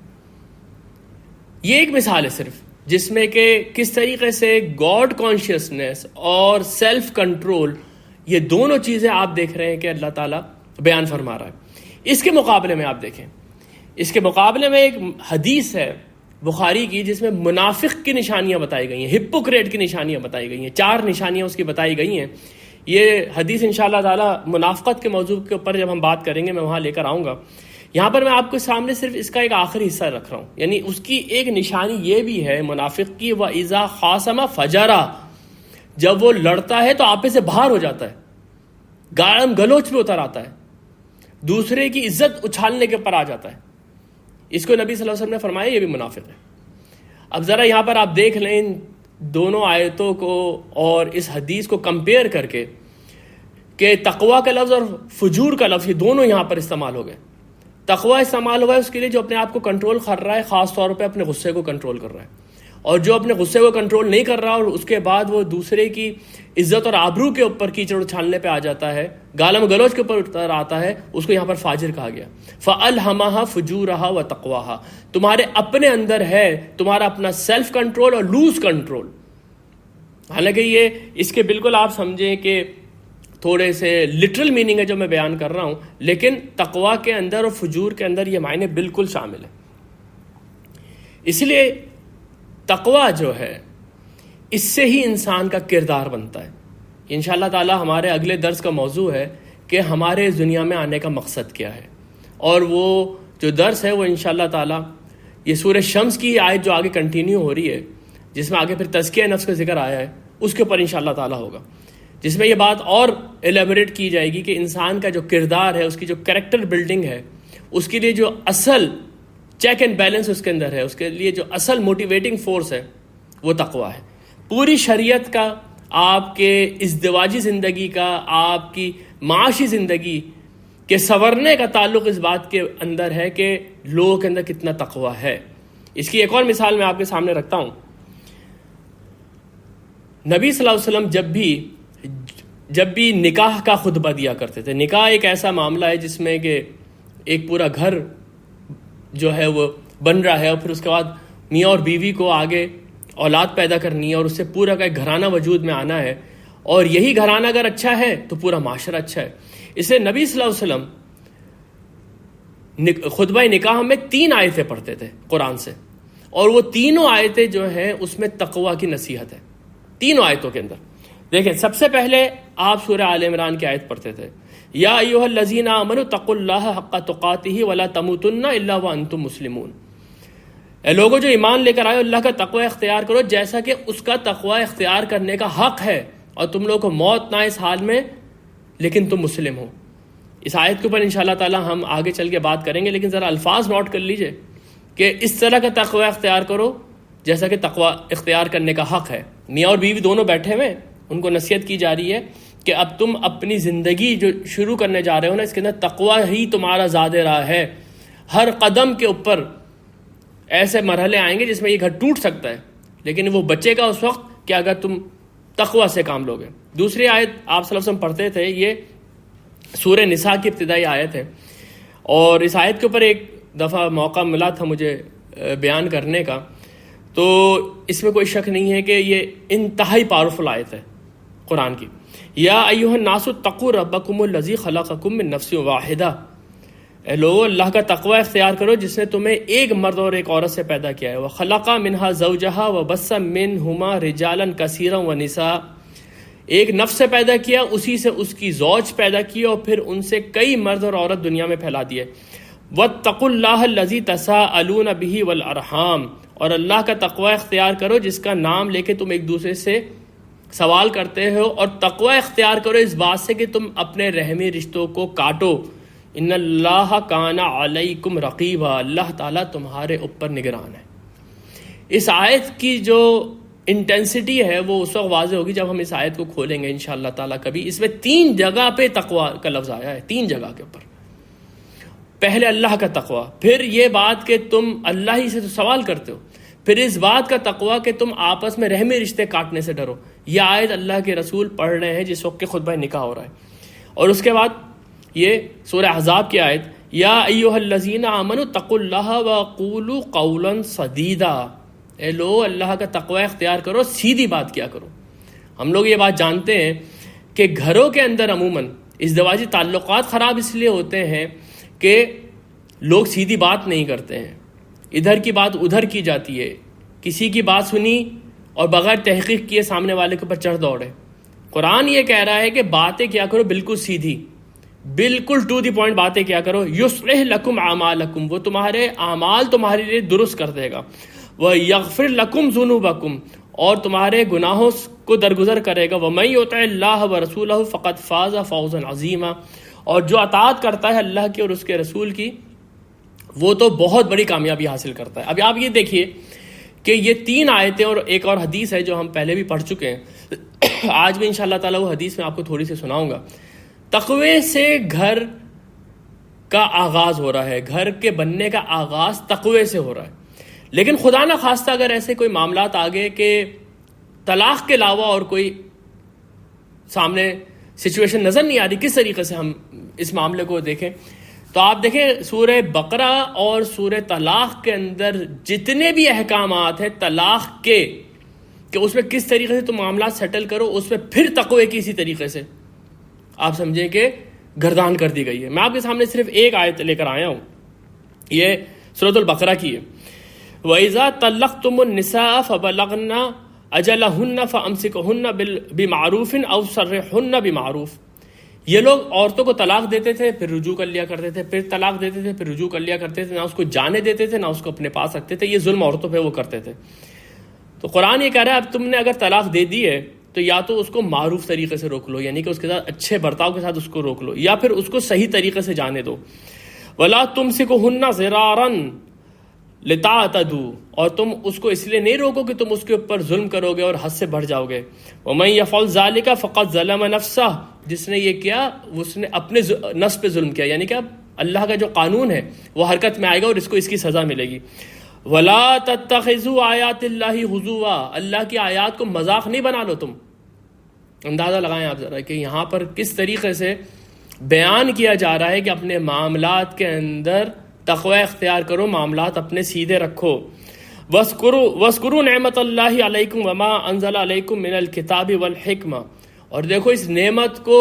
یہ ایک مثال ہے صرف، جس میں کہ کس طریقے سے گاڈ کانشیسنس اور سیلف کنٹرول، یہ دونوں چیزیں آپ دیکھ رہے ہیں کہ اللہ تعالیٰ بیان فرما رہا ہے۔ اس کے مقابلے میں آپ دیکھیں، اس کے مقابلے میں ایک حدیث ہے بخاری کی جس میں منافق کی نشانیاں بتائی گئی ہیں، ہپوکریٹ کی نشانیاں بتائی گئی ہیں، 4 نشانیاں اس کی بتائی گئی ہیں۔ یہ حدیث انشاءاللہ تعالی منافقت کے موضوع کے اوپر جب ہم بات کریں گے میں وہاں لے کر آؤں گا۔ یہاں پر میں آپ کے سامنے صرف اس کا ایک آخری حصہ رکھ رہا ہوں، یعنی اس کی ایک نشانی یہ بھی ہے منافق کی، وَإِذَا خَاصَمَ فَجَرَ، جب وہ لڑتا ہے تو آپے سے باہر ہو جاتا ہے، گالم گلوچ پہ اتر آتا ہے، دوسرے کی عزت اچھالنے کے اوپر آ جاتا ہے۔ اس کو نبی صلی اللہ علیہ وسلم نے فرمایا یہ بھی منافق ہے۔ اب ذرا یہاں پر آپ دیکھ لیں ان دونوں آیتوں کو اور اس حدیث کو کمپیئر کر کے کہ تقویٰ کا لفظ اور فجور کا لفظ یہ دونوں یہاں پر استعمال ہو گئے۔ تقویٰ استعمال ہوا ہے اس کے لیے جو اپنے آپ کو کنٹرول کر رہا ہے، خاص طور پہ اپنے غصے کو کنٹرول کر رہا ہے، اور جو اپنے غصے کو کنٹرول نہیں کر رہا اور اس کے بعد وہ دوسرے کی عزت اور آبرو کے اوپر کیچڑ اچھالنے پہ آ جاتا ہے، گالم گلوچ کے اوپر اتر آتا ہے، اس کو یہاں پر فاجر کہا گیا۔ فَأَلْهَمَهَا فُجُورَهَا وَتَقْوَاهَا، تمہارے اپنے اندر ہے تمہارا اپنا سیلف کنٹرول اور لوز کنٹرول۔ حالانکہ یہ اس کے بالکل آپ سمجھیں کہ تھوڑے سے لٹرل میننگ ہے جو میں بیان کر رہا ہوں، لیکن تقویٰ کے اندر اور فجور کے اندر یہ معنی بالکل شامل ہے۔ اس لیے تقویٰ جو ہے اس سے ہی انسان کا کردار بنتا ہے۔ انشاءاللہ تعالی ہمارے اگلے درس کا موضوع ہے کہ ہمارے اس دنیا میں آنے کا مقصد کیا ہے، اور وہ جو درس ہے وہ انشاءاللہ تعالی یہ سورہ شمس کی آیت جو آگے کنٹینیو ہو رہی ہے، جس میں آگے پھر تزکیہ نفس کا ذکر آیا ہے، اس کے اوپر انشاءاللہ تعالی ہوگا، جس میں یہ بات اور ایلیبریٹ کی جائے گی کہ انسان کا جو کردار ہے، اس کی جو کریکٹر بلڈنگ ہے، اس کے لیے جو اصل چیک اینڈ بیلنس اس کے اندر ہے، اس کے لیے جو اصل موٹیویٹنگ فورس ہے وہ تقویٰ ہے۔ پوری شریعت کا، آپ کے ازدواجی زندگی کا، آپ کی معاشی زندگی کے سنورنے کا تعلق اس بات کے اندر ہے کہ لوگوں کے اندر کتنا تقویٰ ہے۔ اس کی ایک اور مثال میں آپ کے سامنے رکھتا ہوں۔ نبی صلی اللہ علیہ وسلم جب بھی نکاح کا خطبہ دیا کرتے تھے، نکاح ایک ایسا معاملہ ہے جس میں کہ ایک پورا گھر جو ہے وہ بن رہا ہے، اور پھر اس کے بعد میاں اور بیوی کو آگے اولاد پیدا کرنی ہے، اور اس سے پورا کا ایک گھرانہ وجود میں آنا ہے، اور یہی گھرانہ اگر اچھا ہے تو پورا معاشرہ اچھا ہے۔ اس لیے نبی صلی اللہ علیہ وسلم خطبہ نکاح میں 3 آیتیں پڑھتے تھے قرآن سے، اور وہ تینوں آیتیں جو ہیں اس میں تقویٰ کی نصیحت ہے۔ تینوں آیتوں کے اندر دیکھیں، سب سے پہلے آپ سورہ آل عمران کی آیت پڑھتے تھے، یا ایھا الذین آمنوا اتقوا اللہ حق تقاتہ ولا تموتن الا وانتم مسلمون، اے لوگوں جو ایمان لے کر آئے اللہ کا تقوی اختیار کرو جیسا کہ اس کا تقوی اختیار کرنے کا حق ہے، اور تم لوگوں کو موت نہ اس حال میں لیکن تم مسلم ہو۔ اس آیت کے اوپر انشاءاللہ تعالی ہم آگے چل کے بات کریں گے، لیکن ذرا الفاظ نوٹ کر لیجئے کہ اس طرح کا تقوی اختیار کرو جیسا کہ تقوی اختیار کرنے کا حق ہے۔ میاں اور بیوی دونوں بیٹھے ہوئے، ان کو نصیحت کی جا رہی ہے کہ اب تم اپنی زندگی جو شروع کرنے جا رہے ہو نا، اس کے اندر تقوی ہی تمہارا زاد راہ ہے۔ ہر قدم کے اوپر ایسے مرحلے آئیں گے جس میں یہ گھر ٹوٹ سکتا ہے، لیکن وہ بچے گا اس وقت کہ اگر تم تقوی سے کام لوگے۔ دوسری آیت آپ صلی اللہ علیہ وسلم پڑھتے تھے، یہ سورہ نساء کی ابتدائی آیت ہے، اور اس آیت کے اوپر ایک دفعہ موقع ملا تھا مجھے بیان کرنے کا، تو اس میں کوئی شک نہیں ہے کہ یہ انتہائی پاورفل آیت ہے قرآن کی۔ یا ایھا الناس اتقوا ربکم الذی خلقکم من نفس واحدہ، اے لوگو اللہ کا تقوی اختیار کرو جس نے تمہیں ایک مرد اور ایک عورت سے پیدا کیا ہے۔ وخلق منها زوجها وبث منهما رجالا کثیرا ونساء، ایک نفس سے پیدا کیا، اسی سے اس کی زوج پیدا کی، اور پھر ان سے کئی مرد اور عورت دنیا میں پھیلا دیے۔ واتقوا اللہ الذی تساءلون به والارحام، اور اللہ کا تقوی اختیار کرو جس کا نام لے کے تم ایک دوسرے سے سوال کرتے ہو، اور تقوی اختیار کرو اس بات سے کہ تم اپنے رحمی رشتوں کو کاٹو۔ ان اللہ کان علیکم رقیبا، اللہ تعالیٰ تمہارے اوپر نگران ہے۔ اس آیت کی جو انٹینسٹی ہے وہ اس وقت واضح ہوگی جب ہم اس آیت کو کھولیں گے انشاءاللہ تعالیٰ کبھی۔ اس میں 3 جگہ پہ تقوی کا لفظ آیا ہے، 3 جگہ کے اوپر۔ پہلے اللہ کا تقوی، پھر یہ بات کہ تم اللہ ہی سے تو سوال کرتے ہو، پھر اس بات کا تقوی کہ تم آپس میں رحمی رشتے کاٹنے سے ڈرو۔ یہ آیت اللہ کے رسول پڑھ رہے ہیں جس وقت کہ خطبہ نکاح ہو رہا ہے، اور اس کے بعد یہ سورہ احزاب کی آیت، یا ایھا الذین آمنوا اتقوا اللہ وقولوا قولا سدیدا، اے لوگ اللہ کا تقوی اختیار کرو، سیدھی بات کیا کرو۔ ہم لوگ یہ بات جانتے ہیں کہ گھروں کے اندر عموماً ازدواجی تعلقات خراب اس لیے ہوتے ہیں کہ لوگ سیدھی بات نہیں کرتے ہیں، ادھر کی بات ادھر کی جاتی ہے، کسی کی بات سنی اور بغیر تحقیق کیے سامنے والے کے اوپر چڑھ دوڑے۔ قرآن یہ کہہ رہا ہے کہ باتیں کیا کرو بالکل سیدھی، بالکل ٹو دی پوائنٹ باتیں کیا کرو۔ یصلح لکم اعمالکم، وہ تمہارے اعمال تمہارے لیے درست کر دے گا۔ ویغفر لکم ذنوبکم، اور تمہارے گناہوں کو درگزر کرے گا۔ ومن یطع اللہ ورسولہ فقد فاز فوزا عظیما، اور جو اطاعت کرتا ہے اللہ کی اور اس کے رسول کی وہ تو بہت بڑی کامیابی حاصل کرتا ہے۔ اب آپ یہ دیکھیے کہ یہ 3 آیتیں اور ایک اور حدیث ہے جو ہم پہلے بھی پڑھ چکے ہیں، آج بھی انشاءاللہ تعالیٰ وہ حدیث میں آپ کو تھوڑی سی سناؤں گا۔ تقوی سے گھر کا آغاز ہو رہا ہے، گھر کے بننے کا آغاز تقوی سے ہو رہا ہے، لیکن خدا نہ خواستہ اگر ایسے کوئی معاملات آگے کہ طلاق کے علاوہ اور کوئی سامنے سچویشن نظر نہیں آ رہی کس طریقے سے ہم اس معاملے کو دیکھیں، تو آپ دیکھیں سورہ بقرہ اور سورہ طلاق کے اندر جتنے بھی احکامات ہیں طلاق کے کہ اس میں کس طریقے سے تم معاملات سیٹل کرو، اس میں پھر تقوی کی اسی طریقے سے آپ سمجھیں کہ گردان کر دی گئی ہے۔ میں آپ کے سامنے صرف ایک آیت لے کر آیا ہوں، یہ سورۃ البقرہ کی ہے۔ وَإِذَا طَلَّقْتُمُ النِّسَاءَ فَبَلَغْنَ أَجَلَهُنَّ فَأَمْسِكُوهُنَّ بِمَعْرُوفٍ أَوْ سَرِّحْهُنَّ بِمَعْرُوفٍ، یہ لوگ عورتوں کو طلاق دیتے تھے پھر رجوع کر لیا کرتے تھے، پھر طلاق دیتے تھے پھر رجوع کر لیا کرتے تھے، نہ اس کو جانے دیتے تھے نہ اس کو اپنے پاس رکھتے تھے، یہ ظلم عورتوں پہ وہ کرتے تھے۔ تو قرآن یہ کہہ رہا ہے اب تم نے اگر طلاق دے دی ہے تو یا تو اس کو معروف طریقے سے روک لو، یعنی کہ اس کے ساتھ اچھے برتاؤ کے ساتھ اس کو روک لو، یا پھر اس کو صحیح طریقے سے جانے دو۔ وَلَا تُمْسِكُوهُنَّ ضِرَارًا لِتَعْتَدُوا، اور تم اس کو اس لیے نہیں روکو کہ تم اس کے اوپر ظلم کرو گے اور حد سے بڑھ جاؤ گے۔ وَمَن يَفْعَلْ ذَلِكَ فَقَدْ ظَلَمَ نَفْسَهُ، جس نے یہ کیا اس نے اپنے نفس پہ ظلم کیا، یعنی کہ اب اللہ کا جو قانون ہے وہ حرکت میں آئے گا اور اس کو اس کی سزا ملے گی۔ وَلَا تَتَّخِذُوا آیَاتِ اللَّهِ هُزُوًا، اللہ کی آیات کو مذاق نہیں بنا لو تم۔ اندازہ لگائیں آپ ذرا کہ یہاں پر کس طریقے سے بیان کیا جا رہا ہے کہ اپنے معاملات کے اندر تقوی اختیار کرو، معاملات اپنے سیدھے رکھو۔ وَاذْكُرُوا نِعْمَتَ اللَّهِ عَلَيْكُمْ وَمَا أَنزَلَ عَلَيْكُمْ مِنَ الْكِتَابِ وَالْحِكْمَةِ، اور دیکھو اس نعمت کو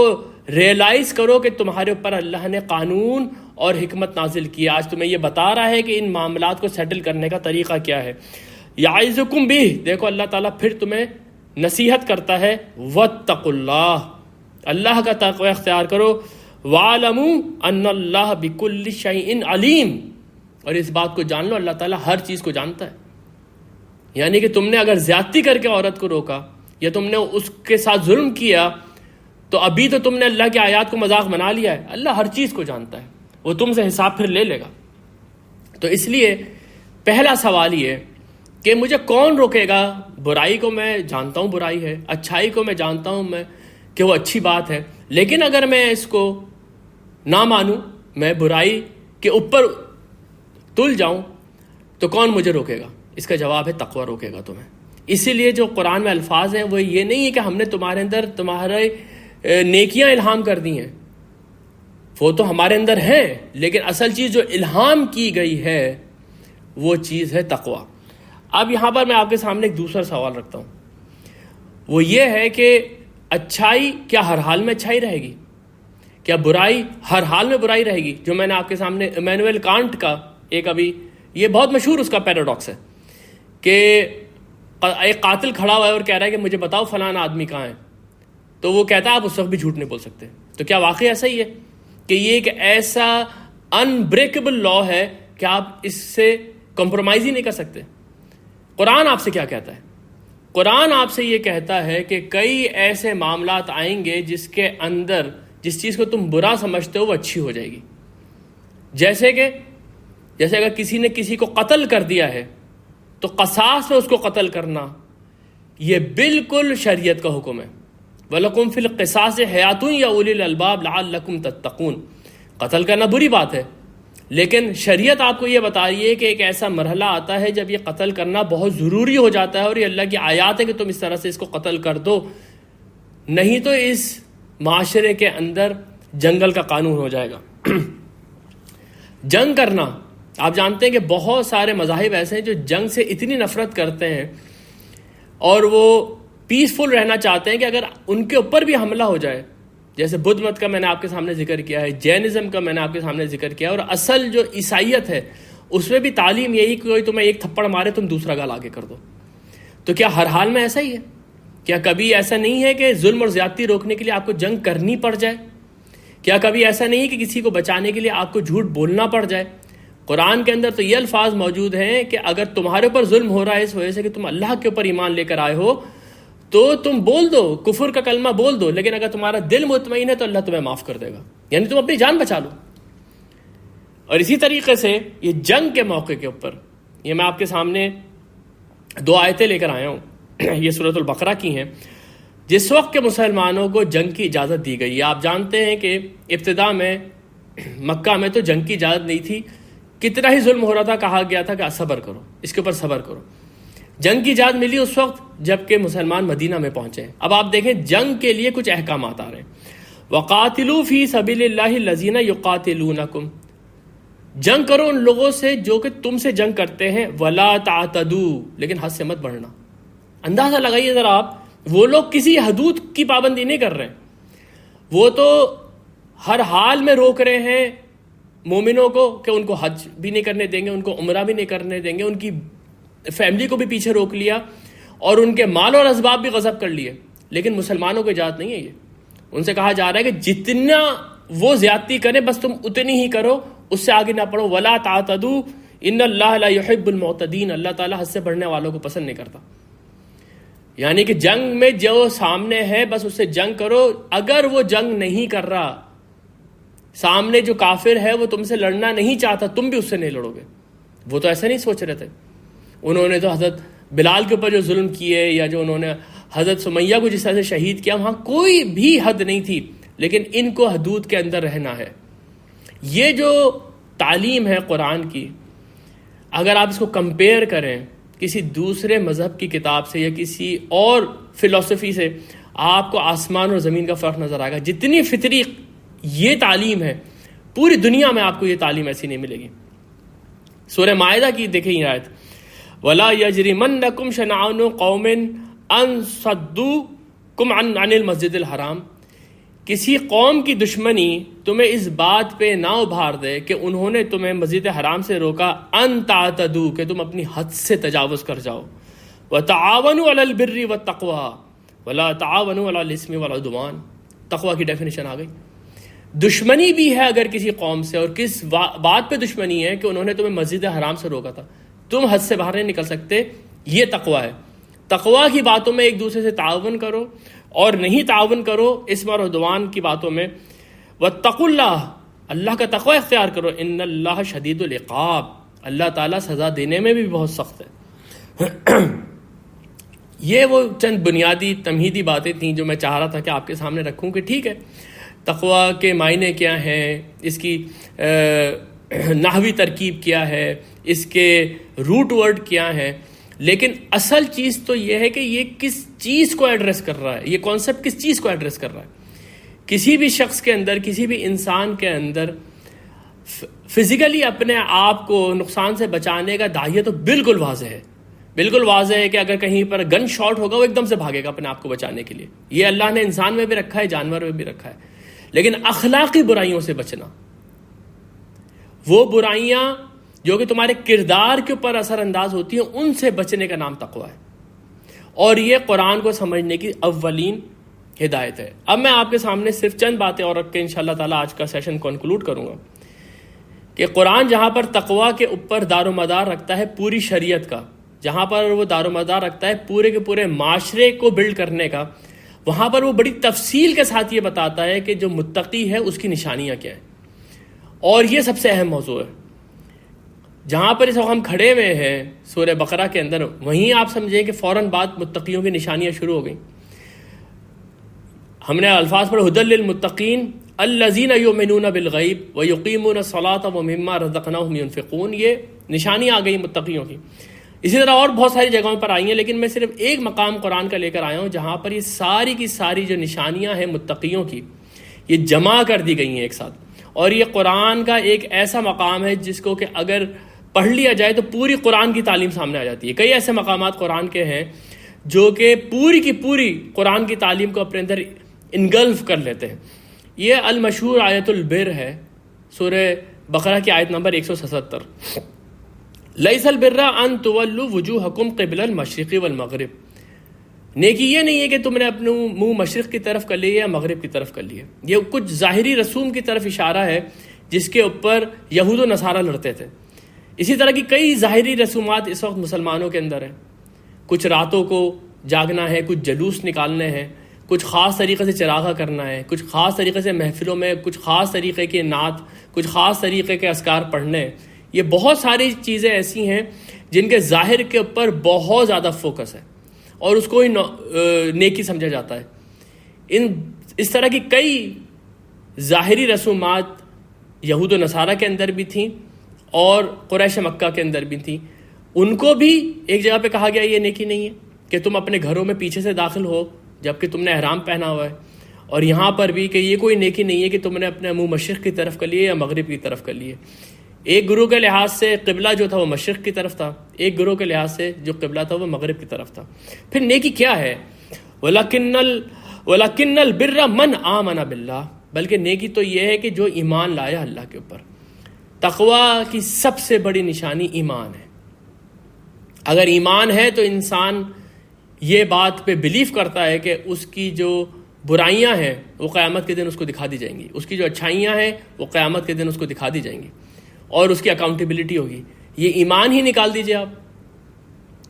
ریئلائز کرو کہ تمہارے اوپر اللہ نے قانون اور حکمت نازل کی، آج تمہیں یہ بتا رہا ہے کہ ان معاملات کو سیٹل کرنے کا طریقہ کیا ہے۔ یعظکم بہ، دیکھو اللہ تعالیٰ پھر تمہیں نصیحت کرتا ہے، واتقوا اللہ، اللہ کا تقوی اختیار کرو، وَاعْلَمُوا أَنَّ اللَّهَ بِكُلِّ شَيْءٍ عَلِيمٌ، اور اس بات کو جان لو اللہ تعالیٰ ہر چیز کو جانتا ہے. یعنی کہ تم نے اگر زیادتی کر کے عورت کو روکا یا تم نے اس کے ساتھ ظلم کیا تو ابھی تو تم نے اللہ کی آیات کو مذاق بنا لیا ہے. اللہ ہر چیز کو جانتا ہے, وہ تم سے حساب پھر لے لے گا. تو اس لیے پہلا سوال یہ کہ مجھے کون روکے گا؟ برائی کو میں جانتا ہوں برائی ہے, اچھائی کو میں جانتا ہوں میں کہ وہ اچھی بات ہے, لیکن اگر میں اس کو نہ مانوں, میں برائی کے اوپر تل جاؤں تو کون مجھے روکے گا؟ اس کا جواب ہے تقوی روکے گا تمہیں. اسی لیے جو قرآن میں الفاظ ہیں وہ یہ نہیں ہے کہ ہم نے تمہارے اندر تمہارے نیکیاں الہام کر دی ہیں, وہ تو ہمارے اندر ہیں, لیکن اصل چیز جو الہام کی گئی ہے وہ چیز ہے تقوی. اب یہاں پر میں آپ کے سامنے ایک دوسرا سوال رکھتا ہوں, وہ یہ ہے کہ اچھائی کیا ہر حال میں اچھائی رہے گی؟ کیا برائی ہر حال میں برائی رہے گی؟ جو میں نے آپ کے سامنے ایمینوئل کانٹ کا ایک ابھی یہ بہت مشہور اس کا پیراڈاکس ہے کہ ایک قاتل کھڑا ہوا ہے اور کہہ رہا ہے کہ مجھے بتاؤ فلانا آدمی کہاں ہے, تو وہ کہتا ہے آپ اس وقت بھی جھوٹ نہیں بول سکتے. تو کیا واقعی ایسا ہی ہے کہ یہ ایک ایسا انبریکیبل لا ہے کہ آپ اس سے کمپرومائز ہی نہیں کر سکتے؟ قرآن آپ سے کیا کہتا ہے؟ قرآن آپ سے یہ کہتا ہے کہ کئی ایسے معاملات آئیں گے جس کے اندر جس چیز کو تم برا سمجھتے ہو وہ اچھی ہو جائے گی. جیسے اگر کسی نے کسی کو قتل کر دیا ہے تو قصاص میں اس کو قتل کرنا یہ بالکل شریعت کا حکم ہے. وَلَكُمْ فِي الْقِصَاصِ حَيَاتٌ يَا أُولِي الْأَلْبَابِ لَعَلَّكُمْ تَتَّقُونَ. قتل کرنا بری بات ہے, لیکن شریعت آپ کو یہ بتا رہی ہے کہ ایک ایسا مرحلہ آتا ہے جب یہ قتل کرنا بہت ضروری ہو جاتا ہے, اور یہ اللہ کی آیات ہے کہ تم اس طرح سے اس کو قتل کر دو, نہیں تو اس معاشرے کے اندر جنگل کا قانون ہو جائے گا. جنگ کرنا, آپ جانتے ہیں کہ بہت سارے مذاہب ایسے ہیں جو جنگ سے اتنی نفرت کرتے ہیں اور وہ پیسفل رہنا چاہتے ہیں کہ اگر ان کے اوپر بھی حملہ ہو جائے, جیسے بدھ مت کا میں نے آپ کے سامنے ذکر کیا ہے, جینزم کا میں نے آپ کے سامنے ذکر کیا ہے, اور اصل جو عیسائیت ہے اس میں بھی تعلیم یہی کہ کوئی تمہیں ایک تھپڑ مارے تم دوسرا گال آگے کر دو. تو کیا ہر حال میں ایسا ہی ہے؟ کیا کبھی ایسا نہیں ہے کہ ظلم اور زیادتی روکنے کے لیے آپ کو جنگ کرنی پڑ جائے؟ کیا کبھی ایسا نہیں ہے کہ کسی کو بچانے کے لیے آپ کو جھوٹ بولنا پڑ جائے؟ قرآن کے اندر تو یہ الفاظ موجود ہیں کہ اگر تمہارے اوپر ظلم ہو رہا ہے اس وجہ سے کہ تم اللہ کے اوپر ایمان لے کر آئے ہو تو تم بول دو, کفر کا کلمہ بول دو, لیکن اگر تمہارا دل مطمئن ہے تو اللہ تمہیں معاف کر دے گا, یعنی تم اپنی جان بچا لو. اور اسی طریقے سے یہ جنگ کے موقع کے اوپر یہ میں آپ کے سامنے 2 آیتیں لے کر آیا ہوں, یہ سورۃ البقرہ کی ہیں. جس وقت کے مسلمانوں کو جنگ کی اجازت دی گئی ہے, آپ جانتے ہیں کہ ابتدا میں مکہ میں تو جنگ کی اجازت نہیں تھی, کتنا ہی ظلم ہو رہا تھا, کہا گیا تھا کہ صبر کرو, اس کے اوپر صبر کرو. جنگ کی اجازت ملی اس وقت جب کہ مسلمان مدینہ میں پہنچے. اب آپ دیکھیں جنگ کے لیے کچھ احکامات آ رہے ہیں. وَقَاتِلُوا فِي سَبِيلِ اللَّهِ الَّذِينَ يُقَاتِلُونَكُمْ, جنگ کرو ان لوگوں سے جو کہ تم سے جنگ کرتے ہیں. وَلَا تَعْتَدُوا, لیکن حد سے مت بڑھنا. اندازہ لگائیے ذرا آپ, وہ لوگ کسی حدود کی پابندی نہیں کر رہے, وہ تو ہر حال میں روک رہے ہیں مومنوں کو کہ ان کو حج بھی نہیں کرنے دیں گے, ان کو عمرہ بھی نہیں کرنے دیں گے, ان کی فیملی کو بھی پیچھے روک لیا اور ان کے مال اور اسباب بھی غصب کر لیے. لیکن مسلمانوں کو اجازت نہیں ہے یہ. ان سے کہا جا رہا ہے کہ جتنا وہ زیادتی کریں بس تم اتنی ہی کرو, اس سے آگے نہ پڑھو. وَلَا تَعْتَدُوا إِنَّ اللَّهَ لَا يُحِبُّ الْمُعْتَدِينَ, اللہ تعالیٰ حد سے بڑھنے والوں کو پسند نہیں کرتا. یعنی کہ جنگ میں جو سامنے ہے بس اس سے جنگ کرو. اگر وہ جنگ نہیں کر رہا, سامنے جو کافر ہے وہ تم سے لڑنا نہیں چاہتا, تم بھی اس سے نہیں لڑو گے. وہ تو ایسا نہیں سوچ رہے تھے. انہوں نے تو حضرت بلال کے اوپر جو ظلم کیے یا جو انہوں نے حضرت سمیہ کو جس طرح سے شہید کیا, وہاں کوئی بھی حد نہیں تھی, لیکن ان کو حدود کے اندر رہنا ہے. یہ جو تعلیم ہے قرآن کی, اگر آپ اس کو کمپیئر کریں کسی دوسرے مذہب کی کتاب سے یا کسی اور فلسفی سے, آپ کو آسمان اور زمین کا فرق نظر آئے گا. جتنی فطری یہ تعلیم ہے پوری دنیا میں آپ کو یہ تعلیم ایسی نہیں ملے گی. سورہ مائدہ کی دیکھیں یہ آیت, وَلَا يَجْرِمَنَّكُمْ شَنَآنُ قَوْمٍ أَن صَدُّوكُمْ عَنِ الْمَسْجِدِ الْحَرَامِ, کسی قوم کی دشمنی تمہیں اس بات پہ نہ ابھار دے کہ انہوں نے تمہیں مسجد حرام سے روکا, ان تعتدوا, کہ تم اپنی حد سے تجاوز کر جاؤ. وَتَعَاوَنُوا عَلَى الْبِرِّ وَالتَّقْوَى وَلَا تَعَاوَنُوا عَلَى الْإِثْمِ وَالْعُدْوَانِ, تقوی کی ڈیفینیشن آ گئی. دشمنی بھی ہے اگر کسی قوم سے، اور کس بات پہ دشمنی ہے کہ انہوں نے تمہیں مسجد حرام سے روکا تھا، تم حد سے باہر نہیں نکل سکتے، یہ تقویٰ ہے۔ تقویٰ کی باتوں میں ایک دوسرے سے تعاون کرو، اور نہیں تعاون کرو اسم اور عدوان کی باتوں میں۔ واتقوا اللہ، اللہ کا تقویٰ اختیار کرو، ان اللہ شدید العقاب، اللہ تعالیٰ سزا دینے میں بھی بہت سخت ہے۔ یہ وہ چند بنیادی تمہیدی باتیں تھیں جو میں چاہ رہا تھا کہ آپ کے سامنے رکھوں کہ ٹھیک ہے تقویٰ کے معنی کیا ہیں، اس کی نحوی ترکیب کیا ہے، اس کے روٹ ورڈ کیا ہے، لیکن اصل چیز تو یہ ہے کہ یہ کس چیز کو ایڈریس کر رہا ہے، یہ کانسیپٹ کس چیز کو ایڈریس کر رہا ہے۔ کسی بھی شخص کے اندر، کسی بھی انسان کے اندر فزیکلی اپنے آپ کو نقصان سے بچانے کا داعیہ تو بالکل واضح ہے، بالکل واضح ہے کہ اگر کہیں پر گن شاٹ ہوگا وہ ایک دم سے بھاگے گا اپنے آپ کو بچانے کے لیے۔ یہ اللہ نے انسان میں بھی رکھا ہے، جانور میں بھی رکھا ہے۔ لیکن اخلاقی برائیوں سے بچنا، وہ برائیاں جو کہ تمہارے کردار کے اوپر اثر انداز ہوتی ہیں، ان سے بچنے کا نام تقویٰ ہے، اور یہ قرآن کو سمجھنے کی اولین ہدایت ہے۔ اب میں آپ کے سامنے صرف چند باتیں اور رکھ کے انشاءاللہ تعالیٰ آج کا سیشن کنکلوڈ کروں گا کہ قرآن جہاں پر تقویٰ کے اوپر دار و مدار رکھتا ہے پوری شریعت کا، جہاں پر وہ دار و مدار رکھتا ہے پورے کے پورے معاشرے کو بلڈ کرنے کا، وہاں پر وہ بڑی تفصیل کے ساتھ یہ بتاتا ہے کہ جو متقی ہے اس کی نشانیاں کیا ہیں، اور یہ سب سے اہم موضوع ہے۔ جہاں پر اس وقت ہم کھڑے ہوئے ہیں سورہ بقرہ کے اندر، وہیں آپ سمجھیں کہ فوراً بعد متقیوں کی نشانیاں شروع ہو گئیں۔ ہم نے الفاظ پر ہدی للمتقین الذین یؤمنون بالغیب ویقیمون الصلاۃ ومما رزقناہم ینفقون، یہ نشانی آ گئی متقیوں کی۔ اسی طرح اور بہت ساری جگہوں پر آئی ہیں، لیکن میں صرف ایک مقام قرآن کا لے کر آیا ہوں جہاں پر یہ ساری کی ساری جو نشانیاں ہیں متقیوں کی، یہ جمع کر دی گئی ہیں ایک ساتھ۔ اور یہ قرآن کا ایک ایسا مقام ہے جس کو کہ اگر پڑھ لیا جائے تو پوری قرآن کی تعلیم سامنے آ جاتی ہے۔ کئی ایسے مقامات قرآن کے ہیں جو کہ پوری کی پوری قرآن کی تعلیم کو اپنے اندر انگلف کر لیتے ہیں۔ یہ المشہور آیت البر ہے، سورہ بقرہ کی آیت نمبر 177، لیس البر ان تولوا وجوہکم قبل المشرق والمغرب، نیکی یہ نہیں ہے کہ تم نے اپنے منہ مشرق کی طرف کر لیا یا مغرب کی طرف کر لیا۔ یہ کچھ ظاہری رسوم کی طرف اشارہ ہے جس کے اوپر یہود و نصارہ لڑتے تھے۔ اسی طرح کی کئی ظاہری رسومات اس وقت مسلمانوں کے اندر ہیں، کچھ راتوں کو جاگنا ہے، کچھ جلوس نکالنے ہیں، کچھ خاص طریقے سے چراغا کرنا ہے، کچھ خاص طریقے سے محفلوں میں کچھ خاص طریقے کے نعت، کچھ خاص طریقے کے اذکار پڑھنے ہیں۔ یہ بہت ساری چیزیں ایسی ہیں جن کے ظاہر کے اوپر بہت زیادہ فوکس ہے اور اس کو ہی نیکی سمجھا جاتا ہے۔ اس طرح کی کئی ظاہری رسومات یہود و نصارہ کے اندر بھی تھیں اور قریش مکہ کے اندر بھی تھیں۔ ان کو بھی ایک جگہ پہ کہا گیا یہ نیکی نہیں ہے کہ تم اپنے گھروں میں پیچھے سے داخل ہو جبکہ تم نے احرام پہنا ہوا ہے، اور یہاں پر بھی کہ یہ کوئی نیکی نہیں ہے کہ تم نے اپنے منہ مشرق کی طرف کر لیے یا مغرب کی طرف کر لیے۔ ایک گروہ کے لحاظ سے قبلہ جو تھا وہ مشرق کی طرف تھا، ایک گروہ کے لحاظ سے جو قبلہ تھا وہ مغرب کی طرف تھا۔ پھر نیکی کیا ہے؟ وَلَكِنَّ الْبِرَّ مَنْ آمَنَ بِاللَّهِ، بلکہ نیکی تو یہ ہے کہ جو ایمان لایا اللہ کے اوپر۔ تقویٰ کی سب سے بڑی نشانی ایمان ہے۔ اگر ایمان ہے تو انسان یہ بات پہ بلیف کرتا ہے کہ اس کی جو برائیاں ہیں وہ قیامت کے دن اس کو دکھا دی جائیں گی، اس کی جو اچھائیاں ہیں وہ قیامت کے دن اس کو دکھا دی جائیں گی اور اس کی اکاؤنٹیبلٹی ہوگی۔ یہ ایمان ہی نکال دیجئے آپ،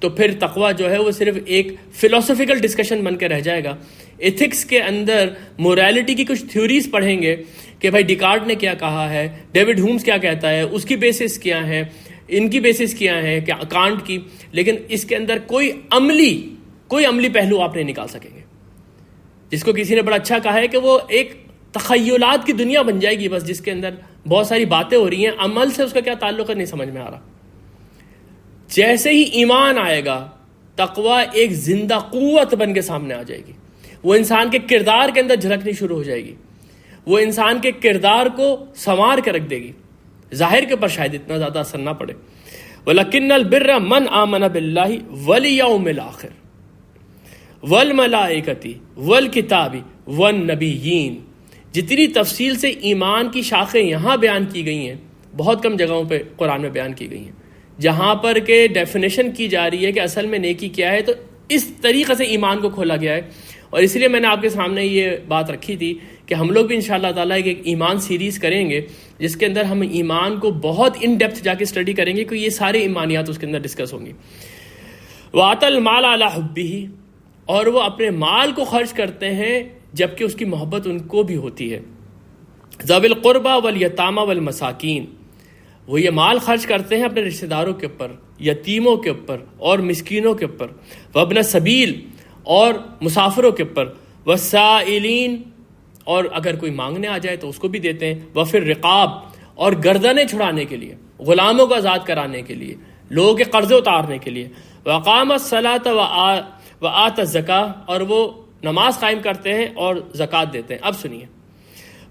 تو پھر تقویٰ جو ہے وہ صرف ایک فلسفیکل ڈسکشن بن کے رہ جائے گا۔ ایتھکس کے اندر موریلٹی کی کچھ تھیوریز پڑھیں گے کہ بھائی ڈیکارٹ نے کیا کہا ہے، ڈیوڈ ہومز کیا کہتا ہے، اس کی بیسس کیا ہے، ان کی بیسس کیا ہے، کیا کانٹ کی، لیکن اس کے اندر کوئی عملی پہلو آپ نہیں نکال سکیں گے۔ جس کو کسی نے بڑا اچھا کہا ہے کہ وہ ایک تخیلات کی دنیا بن جائے گی بس، جس کے اندر بہت ساری باتیں ہو رہی ہیں، عمل سے اس کا کیا تعلق ہے نہیں سمجھ میں آ رہا۔ جیسے ہی ایمان آئے گا تقویٰ ایک زندہ قوت بن کے سامنے آ جائے گی، وہ انسان کے کردار کے اندر جھلکنی شروع ہو جائے گی، وہ انسان کے کردار کو سنوار کے رکھ دے گی، ظاہر کے اوپر شاید اتنا زیادہ اثر نہ پڑے۔ وَلَكِنَّ الْبِرَّ مَنْ آمَنَ بِاللَّهِ وَالْيَوْمِ الْآخِرِ وَالْمَلَائِكَةِ وَالْكِتَابِ وَالنَّبِيِّينَ۔ جتنی تفصیل سے ایمان کی شاخیں یہاں بیان کی گئی ہیں بہت کم جگہوں پہ قرآن میں بیان کی گئی ہیں۔ جہاں پر کہ ڈیفینیشن کی جا رہی ہے کہ اصل میں نیکی کیا ہے، تو اس طریقے سے ایمان کو کھولا گیا ہے، اور اس لیے میں نے آپ کے سامنے یہ بات رکھی تھی کہ ہم لوگ بھی انشاءاللہ تعالیٰ ایک ایمان سیریز کریں گے جس کے اندر ہم ایمان کو بہت ان ڈیپتھ جا کے اسٹڈی کریں گے، کہ یہ سارے ایمانیات اس کے اندر ڈسکس ہوں گی۔ وَآتَى الْمَالَ عَلَى حُبِّهِ، اور وہ اپنے مال کو خرچ کرتے ہیں جبکہ اس کی محبت ان کو بھی ہوتی ہے۔ ذوی القربى والیتامى والمساکین، وہ یہ مال خرچ کرتے ہیں اپنے رشتہ داروں کے اوپر، یتیموں کے اوپر اور مسکینوں کے اوپر، وابن السبیل اور مسافروں کے اوپر، والسائلین، اور اگر کوئی مانگنے آ جائے تو اس کو بھی دیتے ہیں، وفی الرقاب، اور گردنیں چھڑانے کے لیے، غلاموں کو آزاد کرانے کے لیے، لوگوں کے قرضے اتارنے کے لیے، وقام الصلاۃ وآت الزکاۃ، اور وہ نماز قائم کرتے ہیں اور زکوٰۃ دیتے ہیں۔ اب سنیے،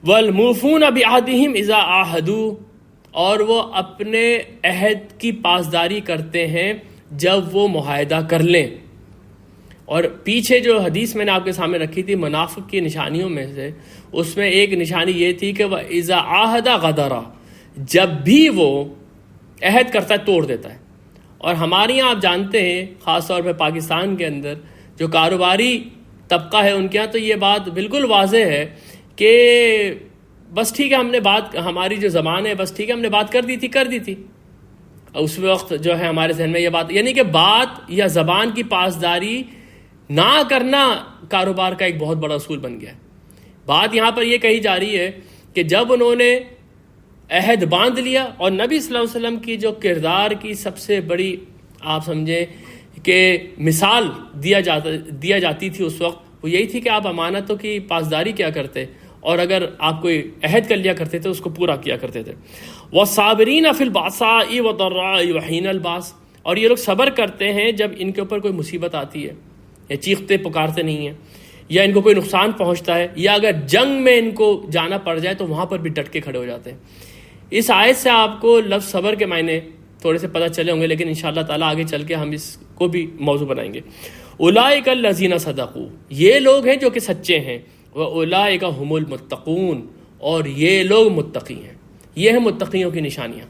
والموفون بعہدہم اذا عاہدوا، اور وہ اپنے عہد کی پاسداری کرتے ہیں جب وہ معاہدہ کر لیں۔ اور پیچھے جو حدیث میں نے آپ کے سامنے رکھی تھی منافق کی نشانیوں میں سے، اس میں ایک نشانی یہ تھی کہ وہ اذا عاہد غدر، جب بھی وہ عہد کرتا ہے توڑ دیتا ہے۔ اور ہمارے یہاں آپ جانتے ہیں خاص طور پہ پاکستان کے اندر جو کاروباری طبقہ ہے ان کے یہاں تو یہ بات بالکل واضح ہے کہ بس ٹھیک ہے، ہم نے بات، ہماری جو زبان ہے بس ٹھیک ہے ہم نے بات کر دی تھی۔ اس وقت جو ہے ہمارے ذہن میں یہ بات، یعنی کہ بات یا زبان کی پاسداری نہ کرنا کاروبار کا ایک بہت بڑا اصول بن گیا ہے۔ بات یہاں پر یہ کہی جا رہی ہے کہ جب انہوں نے عہد باندھ لیا، اور نبی صلی اللہ علیہ وسلم کی جو کردار کی سب سے بڑی آپ سمجھیں کہ مثال دیا جاتی تھی اس وقت، وہ یہی تھی کہ آپ امانتوں کی پاسداری کیا کرتے، اور اگر آپ کوئی عہد کر لیا کرتے تھے اس کو پورا کیا کرتے تھے۔ وَالصَّابِرِينَ فِي الْبَأْسَاءِ وَالضَّرَّاءِ وَحِينَ الْبَأْسِ، اور یہ لوگ صبر کرتے ہیں جب ان کے اوپر کوئی مصیبت آتی ہے، یا چیختے پکارتے نہیں ہیں، یا ان کو کوئی نقصان پہنچتا ہے، یا اگر جنگ میں ان کو جانا پڑ جائے تو وہاں پر بھی ڈٹ کے کھڑے ہو جاتے ہیں۔ اس آیت سے آپ کو لفظ صبر کے معنی تھوڑے سے پتہ چلے ہوں گے، لیکن انشاءاللہ تعالیٰ آگے چل کے ہم اس کو بھی موضوع بنائیں گے۔ اولئک الذین صدقوا، یہ لوگ ہیں جو کہ سچے ہیں، واولئک هم المتقون، اور یہ لوگ متقی ہیں۔ یہ ہیں متقیوں کی نشانیاں۔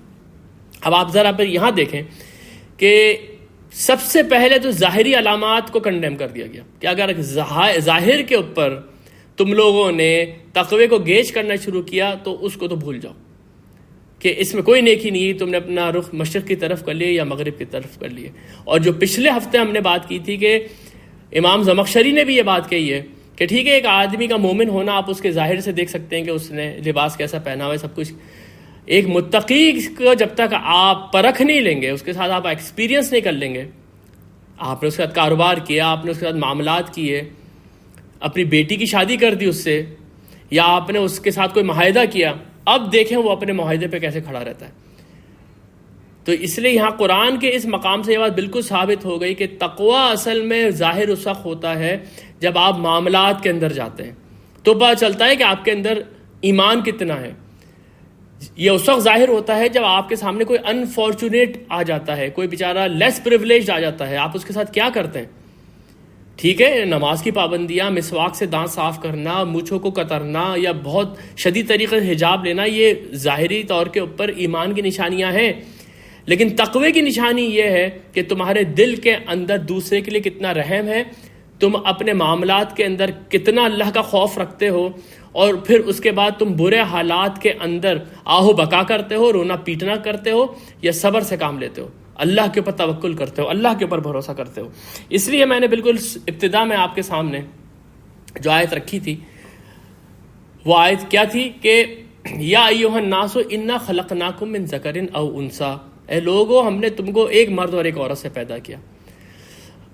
اب آپ ذرا پھر یہاں دیکھیں کہ سب سے پہلے تو ظاہری علامات کو کنڈیم کر دیا گیا کہ اگر ظاہر کے اوپر تم لوگوں نے تقوی کو گیج کرنا شروع کیا تو اس کو تو بھول جاؤ کہ اس میں کوئی نیکی نہیں، تم نے اپنا رخ مشرق کی طرف کر لیا یا مغرب کی طرف کر لیا۔ اور جو پچھلے ہفتے ہم نے بات کی تھی کہ امام زمخشری نے بھی یہ بات کہی ہے کہ ٹھیک ہے ایک آدمی کا مومن ہونا آپ اس کے ظاہر سے دیکھ سکتے ہیں کہ اس نے لباس کیسا پہنا ہوا ہے، سب کچھ۔ ایک متقی کو جب تک آپ پرکھ نہیں لیں گے، اس کے ساتھ آپ ایکسپیرینس نہیں کر لیں گے، آپ نے اس کے ساتھ کاروبار کیا، آپ نے اس کے ساتھ معاملات کیے، اپنی بیٹی کی شادی کر دی اس سے، یا آپ نے اس کے ساتھ کوئی معاہدہ کیا، اب دیکھیں وہ اپنے معاہدے پہ کیسے کھڑا رہتا ہے۔ تو اس لیے یہاں قرآن کے اس مقام سے یہ بات بالکل ثابت ہو گئی کہ تقوی اصل میں ظاہر اس وقت ہوتا ہے جب آپ معاملات کے اندر جاتے ہیں تو پتہ چلتا ہے کہ آپ کے اندر ایمان کتنا ہے۔ یہ اس وقت ظاہر ہوتا ہے جب آپ کے سامنے کوئی انفارچونیٹ آ جاتا ہے، کوئی بیچارہ لیس پریولیجڈ آ جاتا ہے، آپ اس کے ساتھ کیا کرتے ہیں؟ ٹھیک ہے، نماز کی پابندیاں، مسواک سے دانت صاف کرنا، مونچھوں کو کترنا، یا بہت شدید طریقے سے حجاب لینا، یہ ظاہری طور کے اوپر ایمان کی نشانیاں ہیں، لیکن تقوی کی نشانی یہ ہے کہ تمہارے دل کے اندر دوسرے کے لیے کتنا رحم ہے، تم اپنے معاملات کے اندر کتنا اللہ کا خوف رکھتے ہو، اور پھر اس کے بعد تم برے حالات کے اندر آہو بکا کرتے ہو، رونا پیٹنا کرتے ہو، یا صبر سے کام لیتے ہو، اللہ کے اوپر توکل کرتے ہو، اللہ کے اوپر بھروسہ کرتے ہو۔ اس لیے میں نے بالکل ابتدا میں آپ کے سامنے جو آیت رکھی تھی وہ آیت کیا تھی کہ یا ایھا الناس انا خلقناکم من ذکر او انثی، اے لوگو ہم نے تم کو ایک مرد اور ایک عورت سے پیدا کیا،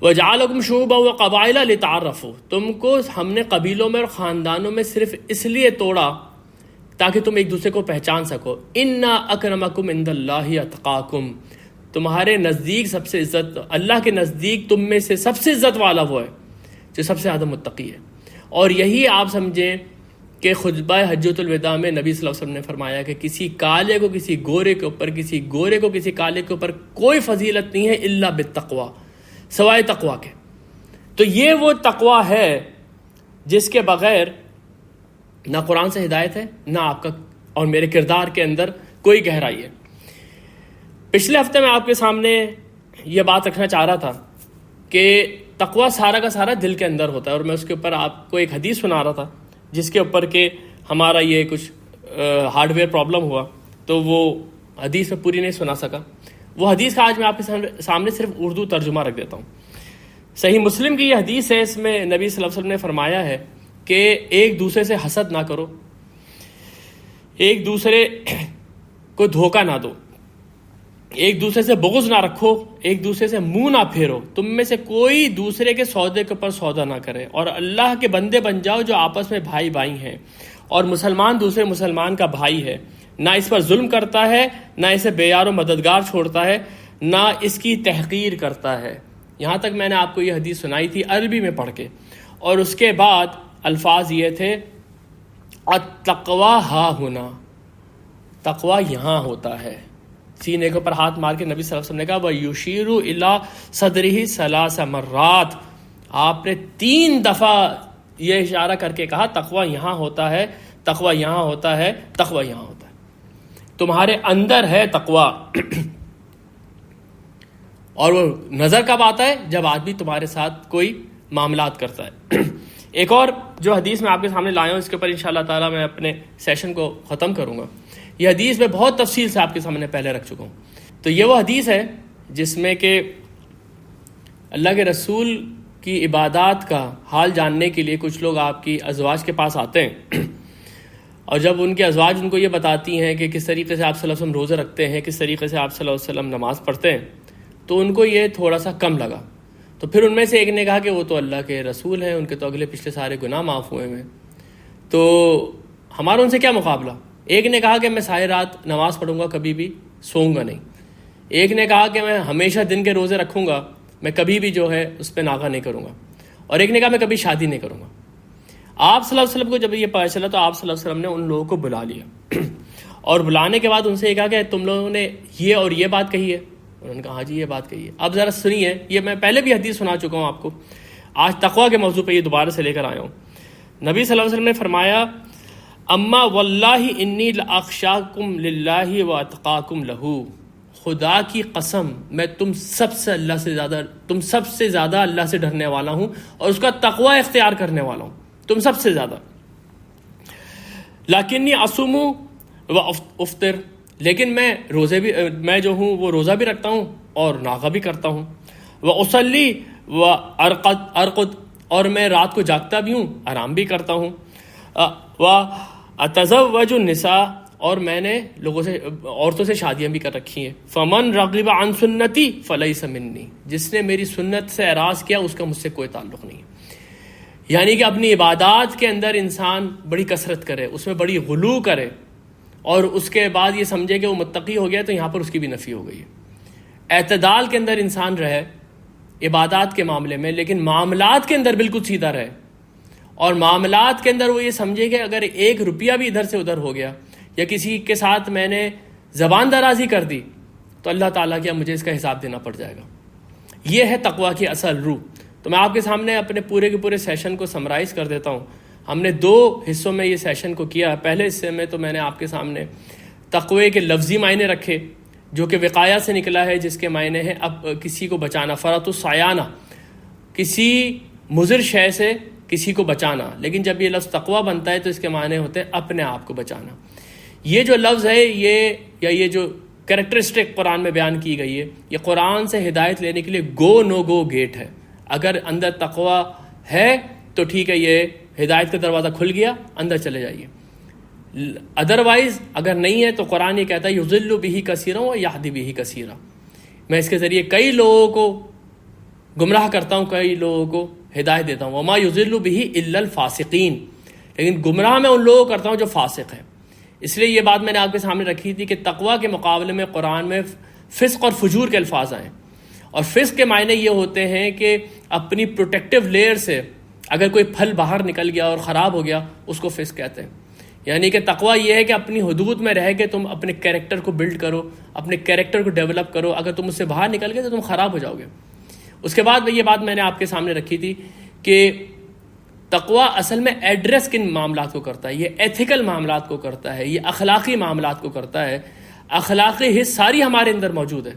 وجعلکم شعوبا وقبائل لتعارفوا، تم کو ہم نے قبیلوں میں اور خاندانوں میں صرف اس لیے توڑا تاکہ تم ایک دوسرے کو پہچان سکو۔ انا اکرمکم عند اللہ اتقاکم، تمہارے نزدیک سب سے عزت، اللہ کے نزدیک تم میں سے سب سے عزت والا وہ ہے جو سب سے زیادہ متقی ہے۔ اور یہی آپ سمجھیں کہ خطبہ حجۃ الوداع میں نبی صلی اللہ علیہ وسلم نے فرمایا کہ کسی کالے کو کسی گورے کے اوپر، کسی گورے کو کسی کالے کے اوپر کوئی فضیلت نہیں ہے الا بالتقوی، سوائے تقوی کے۔ تو یہ وہ تقوی ہے جس کے بغیر نہ قرآن سے ہدایت ہے، نہ آپ کا اور میرے کردار کے اندر کوئی گہرائی ہے۔ پچھلے ہفتے میں آپ کے سامنے یہ بات رکھنا چاہ رہا تھا کہ تقوی سارا کا سارا دل کے اندر ہوتا ہے. اور میں اس کے اوپر آپ کو ایک حدیث سنا رہا تھا جس کے اوپر کہ ہمارا یہ کچھ ہارڈ ویئر پرابلم ہوا تو وہ حدیث میں پوری نہیں سنا سکا. وہ حدیث کا آج میں آپ کے سامنے صرف اردو ترجمہ رکھ دیتا ہوں. صحیح مسلم کی یہ حدیث ہے. اس میں نبی صلی اللہ علیہ وسلم نے فرمایا ہے کہ ایک دوسرے سے حسد نہ کرو, ایک دوسرے کو دھوکہ نہ دو, ایک دوسرے سے بغض نہ رکھو, ایک دوسرے سے منہ نہ پھیرو, تم میں سے کوئی دوسرے کے سودے کے اوپر سودا نہ کرے, اور اللہ کے بندے بن جاؤ جو آپس میں بھائی بھائی ہیں, اور مسلمان دوسرے مسلمان کا بھائی ہے, نہ اس پر ظلم کرتا ہے, نہ اسے بے یار و مددگار چھوڑتا ہے, نہ اس کی تحقیر کرتا ہے. یہاں تک میں نے آپ کو یہ حدیث سنائی تھی عربی میں پڑھ کے, اور اس کے بعد الفاظ یہ تھے التقویٰ ہا ہونا, تقویٰ یہاں ہوتا ہے. سینے کے اوپر ہاتھ مار کے نبی صلی اللہ علیہ وسلم نے کہا وَيُشِيرُ إِلَىٰ صَدْرِهِ 3 مرات, آپ نے 3 دفعہ یہ اشارہ کر کے کہا تقویٰ یہاں ہوتا ہے, تقویٰ یہاں ہوتا ہے, تقویٰ یہاں ہوتا ہے. تمہارے اندر ہے تقویٰ. اور وہ نظر کب آتا ہے؟ جب آدمی تمہارے ساتھ کوئی معاملات کرتا ہے. ایک اور جو حدیث میں آپ کے سامنے لایا ہوں, اس کے اوپر انشاءاللہ تعالیٰ میں اپنے سیشن کو ختم کروں گا. یہ حدیث میں بہت تفصیل سے آپ کے سامنے پہلے رکھ چکا ہوں. تو یہ وہ حدیث ہے جس میں کہ اللہ کے رسول کی عبادات کا حال جاننے کے لیے کچھ لوگ آپ کی ازواج کے پاس آتے ہیں, اور جب ان کے ازواج ان کو یہ بتاتی ہیں کہ کس طریقے سے آپ صلی اللہ علیہ وسلم روزے رکھتے ہیں, کس طریقے سے آپ صلی اللہ علیہ وسلم نماز پڑھتے ہیں, تو ان کو یہ تھوڑا سا کم لگا. تو پھر ان میں سے ایک نے کہا کہ وہ تو اللہ کے رسول ہیں, ان کے تو اگلے پچھلے سارے گناہ معاف ہوئے ہیں, تو ہمارا ان سے کیا مقابلہ. ایک نے کہا کہ میں ساری رات نماز پڑھوں گا, کبھی بھی سوؤں گا نہیں. ایک نے کہا کہ میں ہمیشہ دن کے روزے رکھوں گا, میں کبھی بھی جو ہے اس پہ ناغہ نہیں کروں گا. اور ایک نے کہا میں کبھی شادی نہیں کروں گا. آپ صلی اللہ علیہ وسلم کو جب یہ پتہ چلا تو آپ صلی اللہ علیہ وسلم نے ان لوگوں کو بلا لیا, اور بلانے کے بعد ان سے یہ کہا کہ تم لوگوں نے یہ اور یہ بات کہی ہے. انہوں نے کہا ہاں جی یہ بات کہی ہے. اب ذرا سنیے, یہ میں پہلے بھی حدیث سنا چکا ہوں آپ کو, آج تقویٰ کے موضوع پہ یہ دوبارہ سے لے کر آیا ہوں. نبی صلی اللہ علیہ وسلم نے فرمایا اما واللہ انی لاخشاکم للہ واتقاکم لہو, خدا کی قسم میں تم سب سے زیادہ اللہ سے ڈرنے والا ہوں اور اس کا تقوی اختیار کرنے والا ہوں, تم سب سے زیادہ. لیکنی اصوم و افطر, لیکن میں جو ہوں وہ روزہ بھی رکھتا ہوں اور ناغہ بھی کرتا ہوں. و اصلی و ارقد, اور میں رات کو جاگتا بھی ہوں, آرام بھی کرتا ہوں. و اتزوج النساء, اور میں نے عورتوں سے شادیاں بھی کر رکھی ہیں. فمن رغب عن سنتی فلیس منی, جس نے میری سنت سے اعراض کیا اس کا مجھ سے کوئی تعلق نہیں. یعنی کہ اپنی عبادات کے اندر انسان بڑی کثرت کرے, اس میں بڑی غلو کرے, اور اس کے بعد یہ سمجھے کہ وہ متقی ہو گیا تو یہاں پر اس کی بھی نفی ہو گئی ہے. اعتدال کے اندر انسان رہے عبادات کے معاملے میں, لیکن معاملات کے اندر بالکل سیدھا رہے, اور معاملات کے اندر وہ یہ سمجھے کہ اگر 1 روپیہ بھی ادھر سے ادھر ہو گیا یا کسی کے ساتھ میں نے زبان درازی کر دی تو اللہ تعالیٰ کیا مجھے اس کا حساب دینا پڑ جائے گا. یہ ہے تقویٰ کی اصل روح. تو میں آپ کے سامنے اپنے پورے کے پورے سیشن کو سمرائز کر دیتا ہوں. ہم نے 2 حصوں میں یہ سیشن کو کیا. پہلے حصے میں تو میں نے آپ کے سامنے تقوی کے لفظی معنی رکھے جو کہ وقایہ سے نکلا ہے, جس کے معنی ہیں اب کسی کو بچانا, فرات الصیانہ, کسی مضر شے سے کسی کو بچانا. لیکن جب یہ لفظ تقوی بنتا ہے تو اس کے معنی ہوتے ہیں اپنے آپ کو بچانا. یہ جو لفظ ہے یہ جو کریکٹرسٹک قرآن میں بیان کی گئی ہے, یہ قرآن سے ہدایت لینے کے لیے گو نو گو گیٹ ہے. اگر اندر تقوی ہے تو ٹھیک ہے, یہ ہدایت کا دروازہ کھل گیا, اندر چلے جائیے. ادروائز اگر نہیں ہے تو قرآن یہ کہتا ہے یضل بہ کثیرا و یہدی بہ کثیرا, میں اس کے ذریعے کئی لوگوں کو گمراہ کرتا ہوں, کئی لوگوں کو ہدایت دیتا ہوں. وما یضل بہ الا الفاسقین, لیکن گمراہ میں ان لوگوں کو کرتا ہوں جو فاسق ہیں. اس لیے یہ بات میں نے آپ کے سامنے رکھی تھی کہ تقوی کے مقابلے میں قرآن میں فسق اور فجور کے الفاظ آئے, اور فسق کے معنی یہ ہوتے ہیں کہ اپنی پروٹیکٹیو لیئر سے اگر کوئی پھل باہر نکل گیا اور خراب ہو گیا اس کو فسق کہتے ہیں. یعنی کہ تقوی یہ ہے کہ اپنی حدود میں رہ کے تم اپنے کیریکٹر کو بلڈ کرو, اپنے کیریکٹر کو ڈیولپ کرو. اگر تم اس سے باہر نکل گئے تو تم خراب ہو جاؤ گے. اس کے بعد یہ بات میں نے آپ کے سامنے رکھی تھی کہ تقوی اصل میں ایڈریس کن معاملات کو کرتا ہے. یہ ایتھیکل معاملات کو کرتا ہے, یہ اخلاقی معاملات کو کرتا ہے. اخلاقی حص ساری ہمارے اندر موجود ہے,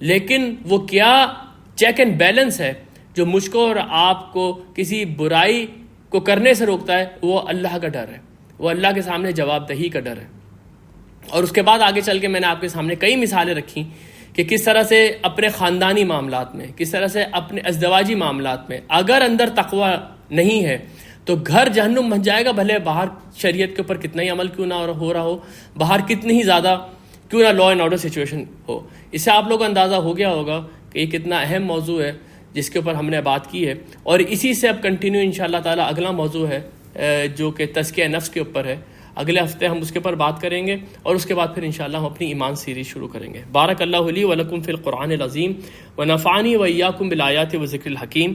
لیکن وہ کیا چیک اینڈ بیلنس ہے جو مجھ کو اور آپ کو کسی برائی کو کرنے سے روکتا ہے وہ اللہ کا ڈر ہے، وہ اللہ کے سامنے جواب دہی کا ڈر ہے۔ اور اس کے بعد آگے چل کے میں نے آپ کے سامنے کئی مثالیں رکھی کہ کس طرح سے اپنے خاندانی معاملات میں، کس طرح سے اپنے ازدواجی معاملات میں اگر اندر تقوی نہیں ہے تو گھر جہنم بن جائے گا، بھلے باہر شریعت کے اوپر کتنا ہی عمل کیوں نہ ہو رہا ہو، باہر کتنی ہی زیادہ کیوں نہ لا اینڈ آرڈر سچویشن ہو۔ اس سے آپ لوگوں کو اندازہ ہو گیا ہوگا کہ یہ کتنا اہم موضوع ہے جس کے اوپر ہم نے بات کی ہے، اور اسی سے اب کنٹینیو انشاءاللہ تعالی اگلا موضوع ہے جو کہ تزکیہ نفس کے اوپر ہے۔ اگلے ہفتے ہم اس کے اوپر بات کریں گے، اور اس کے بعد پھر انشاءاللہ ہم اپنی ایمان سیریز شروع کریں گے۔ بارک اللہ لی و لکم فی القرآن العظیم و نفعنی و ایاکم بالآیات و ذکر الحکیم۔